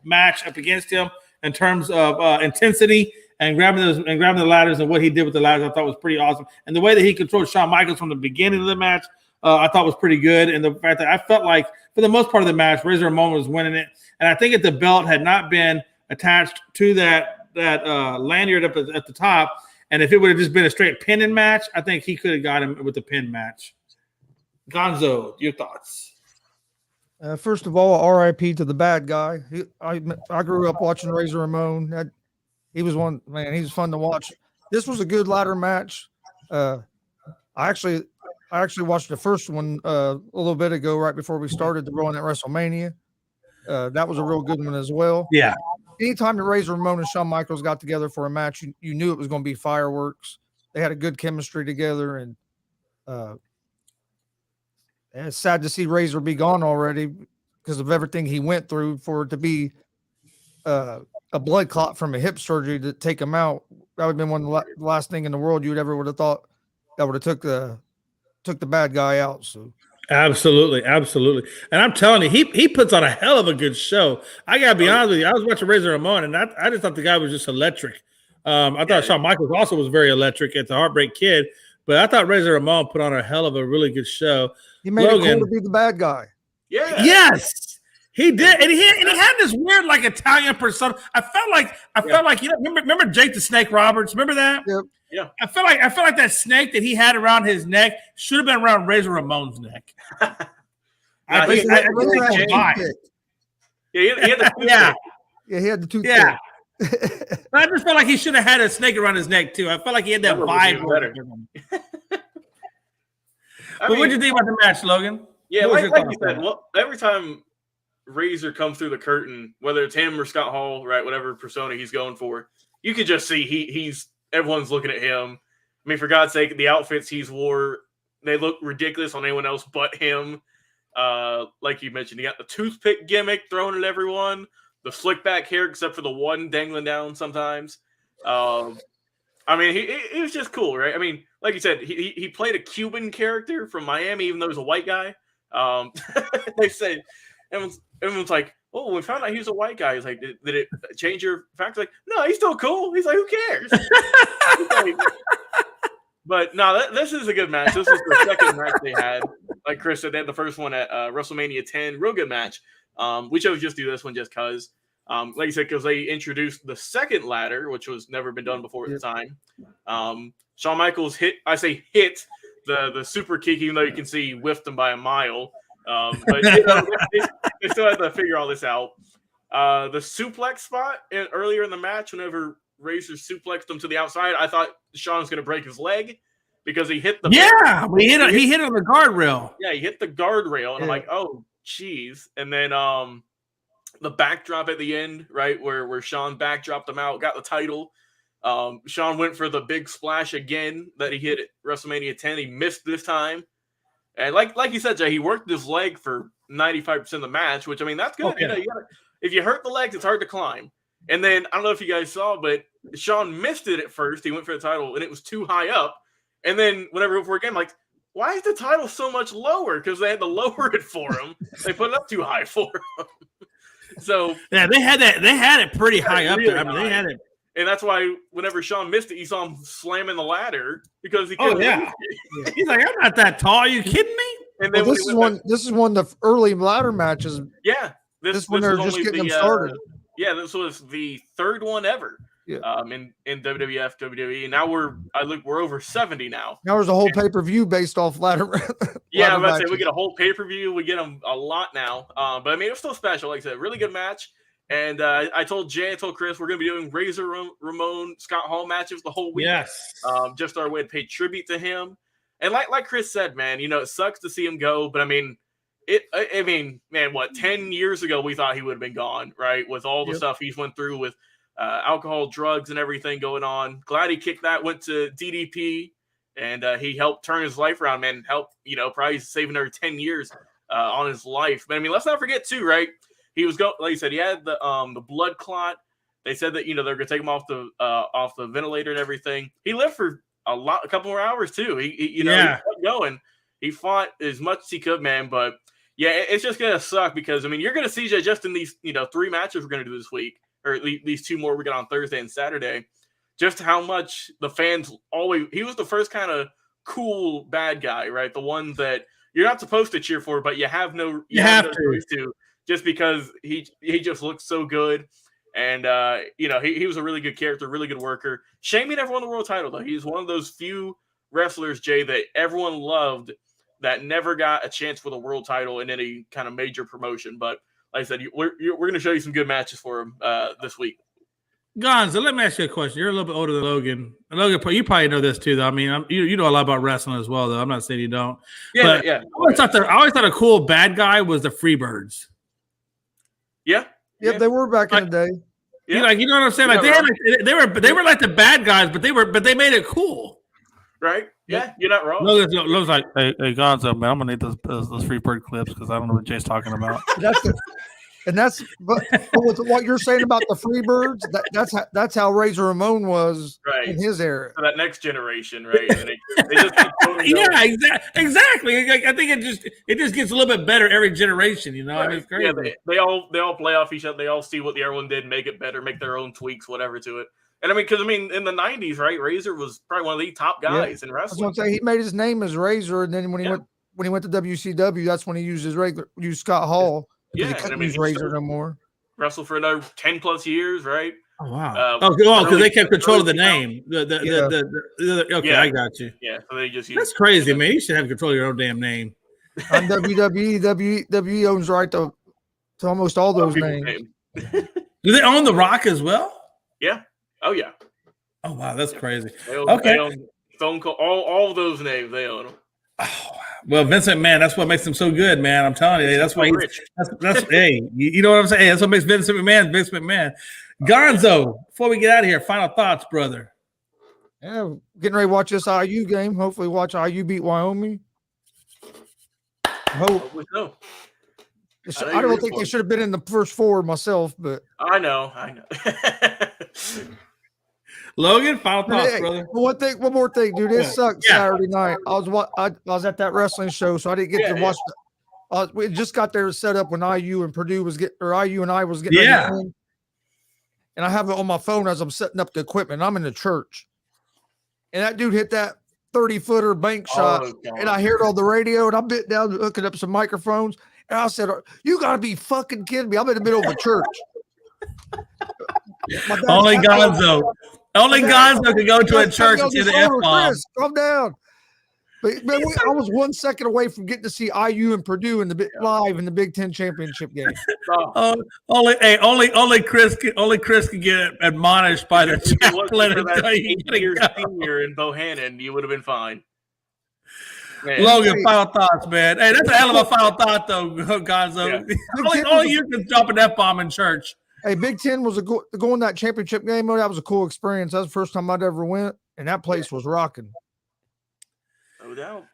match up against him in terms of intensity and grabbing the ladders, and what he did with the ladders I thought was pretty awesome. And the way that he controlled Shawn Michaels from the beginning of the match, I thought was pretty good. And the fact that I felt like for the most part of the match, Razor Ramon was winning it. And I think if the belt had not been attached to that lanyard up at the top, and if it would have just been a straight pinning match, I think he could have got him with the pin match. Gonzo, your thoughts? First of all, RIP to the bad guy. I grew up watching Razor Ramon. He was one man. He was fun to watch. This was a good ladder match. I actually watched the first one a little bit ago, right before we started the run at WrestleMania. That was a real good one as well. Yeah. Anytime that Razor Ramon and Shawn Michaels got together for a match, you knew it was going to be fireworks. They had a good chemistry together, and it's sad to see Razor be gone already because of everything he went through. For it to be a blood clot from a hip surgery to take him out, that would have been one of the last thing in the world you would have thought that would have took the bad guy out. So. Absolutely. And I'm telling you, he puts on a hell of a good show. I gotta be honest with you. I was watching Razor Ramon, and I just thought the guy was just electric. I thought Shawn Michaels also was very electric at the Heartbreak Kid, but I thought Razor Ramon put on a hell of a really good show. He made it cool to be the bad guy. Yeah. Yes, he did, and he had this weird like Italian persona. I felt like remember Jake the Snake Roberts? Remember that? Yep. Yeah. I felt like that snake that he had around his neck should have been around Razor Ramon's neck. He had the he had the tooth. Yeah. I just felt like he should have had a snake around his neck too. I felt like he had that vibe. But what did you think about the match, Logan? Yeah, like you said, every time Razor comes through the curtain, whether it's him or Scott Hall, right, whatever persona he's going for, you can just see everyone's looking at him. I mean, for God's sake, the outfits he's wore, they look ridiculous on anyone else but him. Like you mentioned, he got the toothpick gimmick thrown at everyone, the slick back hair except for the one dangling down sometimes. I mean, he was just cool, right? I mean, like you said, he played a Cuban character from Miami, even though he's a white guy. They said, everyone's like, oh, when we found out he was a white guy. He's like, did it change your facts? Like, no, he's still cool. He's like, who cares? But no, this is a good match. This is the second match they had. Like Chris said, they had the first one at WrestleMania 10. Real good match. We chose just do this one just because. Like you said, because they introduced the second ladder, which was never been done before at the time. Shawn Michaels hit the super kick, even though you can see he whiffed him by a mile. But they still had to figure all this out. The suplex spot earlier in the match, whenever Razor suplexed him to the outside, I thought Shawn was going to break his leg because he hit the he hit on the guardrail. Yeah, he hit the guardrail, and I'm like, oh, geez. And then the backdrop at the end, right, where Shawn backdropped him out, got the title. Shawn went for the big splash again that he hit at WrestleMania 10. He missed this time. And like you said, Jay, he worked his leg for 95% of the match, which, I mean, that's good. Okay. If you hurt the legs, it's hard to climb. And then, I don't know if you guys saw, but Shawn missed it at first. He went for the title, and it was too high up. And then whenever it went for a game, like, why is the title so much lower? Because they had to lower it for him. They put it up too high for him. So yeah, they had it pretty high up there. I mean, they had it. And that's why whenever Shawn missed it, you saw him slamming the ladder because he couldn't. He's like, I'm not that tall. Are you kidding me? And then this is one of the early ladder matches. Yeah. This one they're just getting them started. This was the third one ever. Yeah. In WWF, WWE. And now we're over 70 now. Now there's a whole pay-per-view based off ladder. Yeah, I'm about to say we get a whole pay-per-view. We get them a lot now. But I mean, it was still special. Like I said, really good match. And I told Jay, I told Chris, we're going to be doing Razor Ramon, Scott Hall matches the whole week. Yes. Just our way to pay tribute to him. And like Chris said, man, it sucks to see him go. But I mean, 10 years ago, we thought he would have been gone, right? With all the stuff he's went through with alcohol, drugs, and everything going on. Glad he kicked that, went to DDP, and he helped turn his life around, man. Helped, probably save another 10 years on his life. But I mean, let's not forget too, right? He was like you said, he had the blood clot. They said that they're going to take him off the ventilator and everything. He lived for a couple more hours too. He kept going. He fought as much as he could, man. But yeah, it's just going to suck because I mean, you're going to see just in these 3 matches we're going to do this week, or at least these 2 more we got on Thursday and Saturday. Just how much the fans he was the first kind of cool bad guy, right? The one that you're not supposed to cheer for, but you have no choice to. Just because he just looks so good. And, he was a really good character, really good worker. Shame he never won the world title, though. He's one of those few wrestlers, Jay, that everyone loved that never got a chance for the world title in any kind of major promotion. But like I said, we're going to show you some good matches for him this week. Gonzo, let me ask you a question. You're a little bit older than Logan. Logan, you probably know this too, though. I mean, you know a lot about wrestling as well, though. I'm not saying you don't. Yeah, but I always thought a cool bad guy was the Freebirds. Yeah. Yep, they were back in the day. Yeah. You know what I'm saying? Like they were like the bad guys, but they made it cool. Right? Yeah, you're not wrong. Logan's like, hey, Gonzo, man, I'm gonna need those Freebird clips because I don't know what Jay's talking about. But with what you're saying about the Freebirds, that's how Razor Ramon was in his era. For that next generation, right? And they just yeah, exactly. I think it just gets a little bit better every generation. You know, right. I mean, it's crazy. Yeah, they all play off each other. They all see what the other one did, make it better, make their own tweaks, whatever to it. And I mean, because in the '90s, right, Razor was probably one of the top guys in wrestling. I was gonna say he made his name as Razor, and then when he went to WCW, that's when he used Scott Hall. Yeah, he couldn't use Razor no more. Wrestled for another 10+ years, right? Oh wow! Because they kept control of the name. Okay, I got you. Yeah, so they just that's crazy, man. You should have control of your own damn name. On WWE owns right to almost all those names. Do they own The Rock as well? Yeah. Oh yeah. Oh wow, that's crazy. They own Stone Cold, all of those names they own them. Oh, well, Vince McMahon, that's what makes him so good, man. I'm telling you, that's why he's rich. That's hey, you know what I'm saying? Hey, that's what makes Vince McMahon. Gonzo, before we get out of here, final thoughts, brother. Yeah, getting ready to watch this IU game. Hopefully, watch IU beat Wyoming. Hope. I don't think they should have been in the first four myself, but I know. Logan, final thoughts, brother. One more thing, dude. It sucked Saturday night. I was at that wrestling show, so I didn't get to watch. We just got there set up when IU and Purdue was IU and I was getting ready to win. And I have it on my phone as I'm setting up the equipment. I'm in the church, and that dude hit that 30-footer bank shot, and I hear it on the radio, and I bit down hooking up some microphones, and I said, "You got to be fucking kidding me! I'm in the middle of a church." Only Gonzo can go to a church and say the F-bomb. Calm down. But I was 1 second away from getting to see IU and Purdue live in the Big Ten championship game. Only Chris can get admonished by the chaplain. Senior in Bohannon, you would have been fine. Man. Logan, final thoughts, man. Hey, that's a hell of a final thought, though, Gonzo. Yeah. Only you can drop an F-bomb in church. Hey, Big Ten was going that championship game. That was a cool experience. That was the first time I'd ever went, and that place was rocking. No doubt.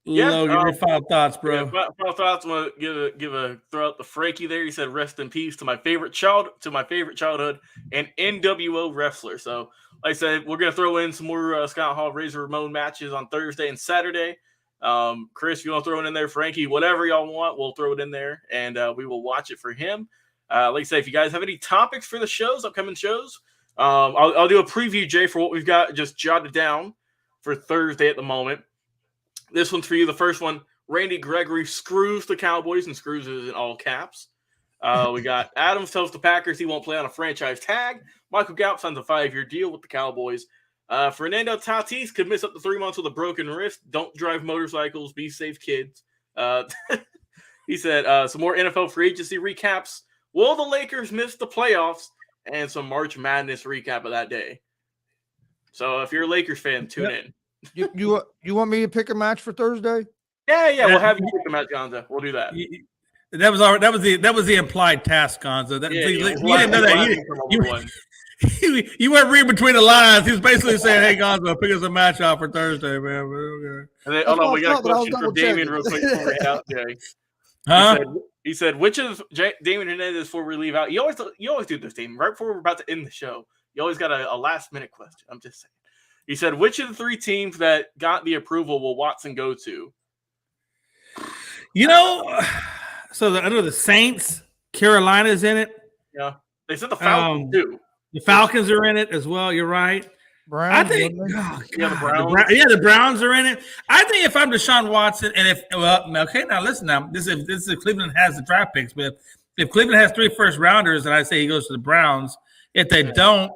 Logan, your final thoughts, bro. Yeah, final thoughts. I want to throw out the Frankie there. He said, "Rest in peace to my favorite childhood and NWO wrestler." So, like I said, we're gonna throw in some more Scott Hall Razor Ramon matches on Thursday and Saturday. Chris, you want to throw it in there? Frankie, whatever y'all want, we'll throw it in there, and we will watch it for him. Like I say, if you guys have any topics for the upcoming shows, I'll do a preview, Jay, for what we've got just jotted down for Thursday at the moment. This one's for you. The first one, Randy Gregory screws the Cowboys, and screws is in all caps. We got Adams tells the Packers he won't play on a franchise tag. Michael Gallup signs a 5-year deal with the Cowboys. Fernando Tatis could miss up to 3 months with a broken wrist. Don't drive motorcycles. Be safe, kids. He said some more NFL free agency recaps. Will the Lakers miss the playoffs? And some March Madness recap of that day. So if you're a Lakers fan, tune in. You want me to pick a match for Thursday? Yeah. We'll have you pick a match, Gonzo. We'll do that. That was the implied task, Gonzo. You didn't know that. You weren't reading between the lines. He was basically saying, "Hey, Gonzo, pick us a match out for Thursday, man." Okay. And then, hold on, we got a question from Damien real quick before we head out, Jay. He said, which of Damien Hernandez before we leave out? You always do this, Damien. Right before we're about to end the show, you always got a last minute question. I'm just saying. He said, which of the 3 teams that got the approval will Watson go to? I know the Saints, Carolina's in it. Yeah. They said the Falcons too. The Falcons are in it as well. You're right. Browns, I think the Browns. The Browns are in it. I think if I'm Deshaun Watson, and now listen, now this is if Cleveland has the draft picks, but if Cleveland has 3 first rounders, and I say he goes to the Browns, if they don't,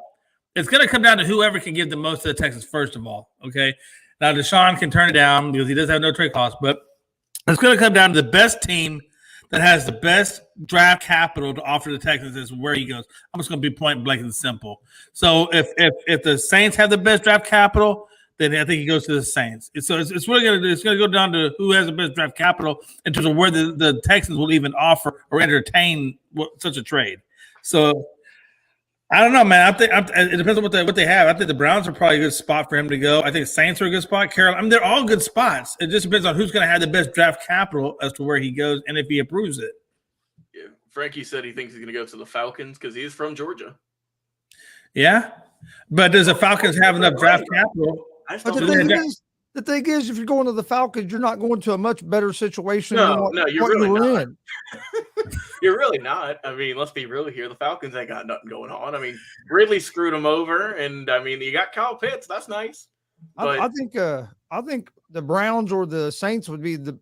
it's going to come down to whoever can give the most to the Texans first of all. Okay, now Deshaun can turn it down because he does have no trade costs, but it's going to come down to the best team that has the best draft capital to offer the Texans is where he goes. I'm just going to be point blank and simple. So if the Saints have the best draft capital, then I think he goes to the Saints. It's really going to go down to who has the best draft capital in terms of where the Texans will even offer or entertain such a trade. So I don't know, man. I think it depends on what they have. I think the Browns are probably a good spot for him to go. I think Saints are a good spot. Carolina, they're all good spots. It just depends on who's going to have the best draft capital as to where he goes and if he approves it. Yeah, Frankie said he thinks he's going to go to the Falcons because he's from Georgia. Yeah, but does the Falcons have enough draft capital? But the thing is, if you're going to the Falcons, you're not going to a much better situation than what you're you really were not. in. You're really not. I mean, let's be real here. The Falcons ain't got nothing going on. I mean, Ridley screwed them over, and I mean, you got Kyle Pitts. That's nice. But I think the Browns or the Saints would be the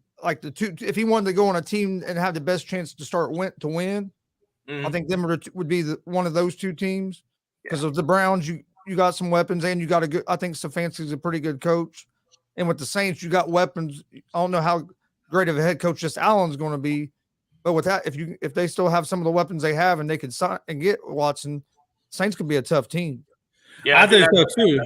two. If he wanted to go on a team and have the best chance to win, I think them would be one of those two teams. Because of the Browns, you got some weapons and you got a good. I think Stefanski's a pretty good coach, and with the Saints, you got weapons. I don't know how great of a head coach just Allen's going to be, but with that, if they still have some of the weapons they have and they could sign and get Watson, Saints could be a tough team. Yeah, I think so too.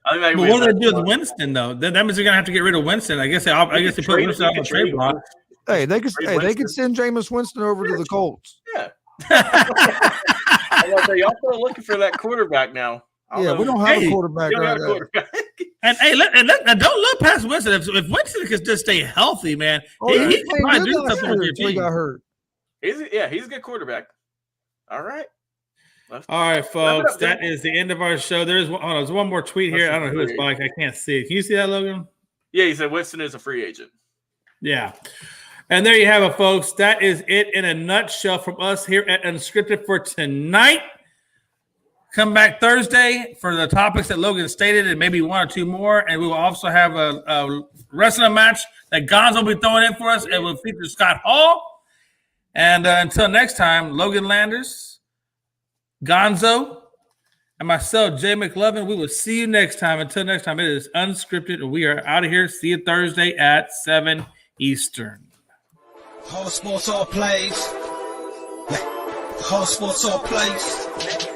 But what do they do with Winston though? That means they're gonna have to get rid of Winston. I guess they put Winston on the trade block. Hey, they could send Jameis Winston over to the Colts. Yeah. Y'all still looking for that quarterback now. We don't have a quarterback right now. And don't look past Winston. If Winston could just stay healthy, man, he can probably do something with your team. He got hurt. He's a good quarterback. All right. All right, folks. That is the end of our show. There's one more tweet here. I don't know who it's by. I can't see it. Can you see that, Logan? Yeah, he said Winston is a free agent. Yeah. And there you have it, folks. That is it in a nutshell from us here at Unscripted for tonight. Come back Thursday for the topics that Logan stated and maybe one or two more. And we will also have a wrestling match that Gonzo will be throwing in for us. It will feature Scott Hall. And until next time, Logan Landers, Gonzo, and myself, Jay McLovin, we will see you next time. Until next time, it is Unscripted, and we are out of here. See you Thursday at 7 Eastern. All sports, all plays. All sports, all plays.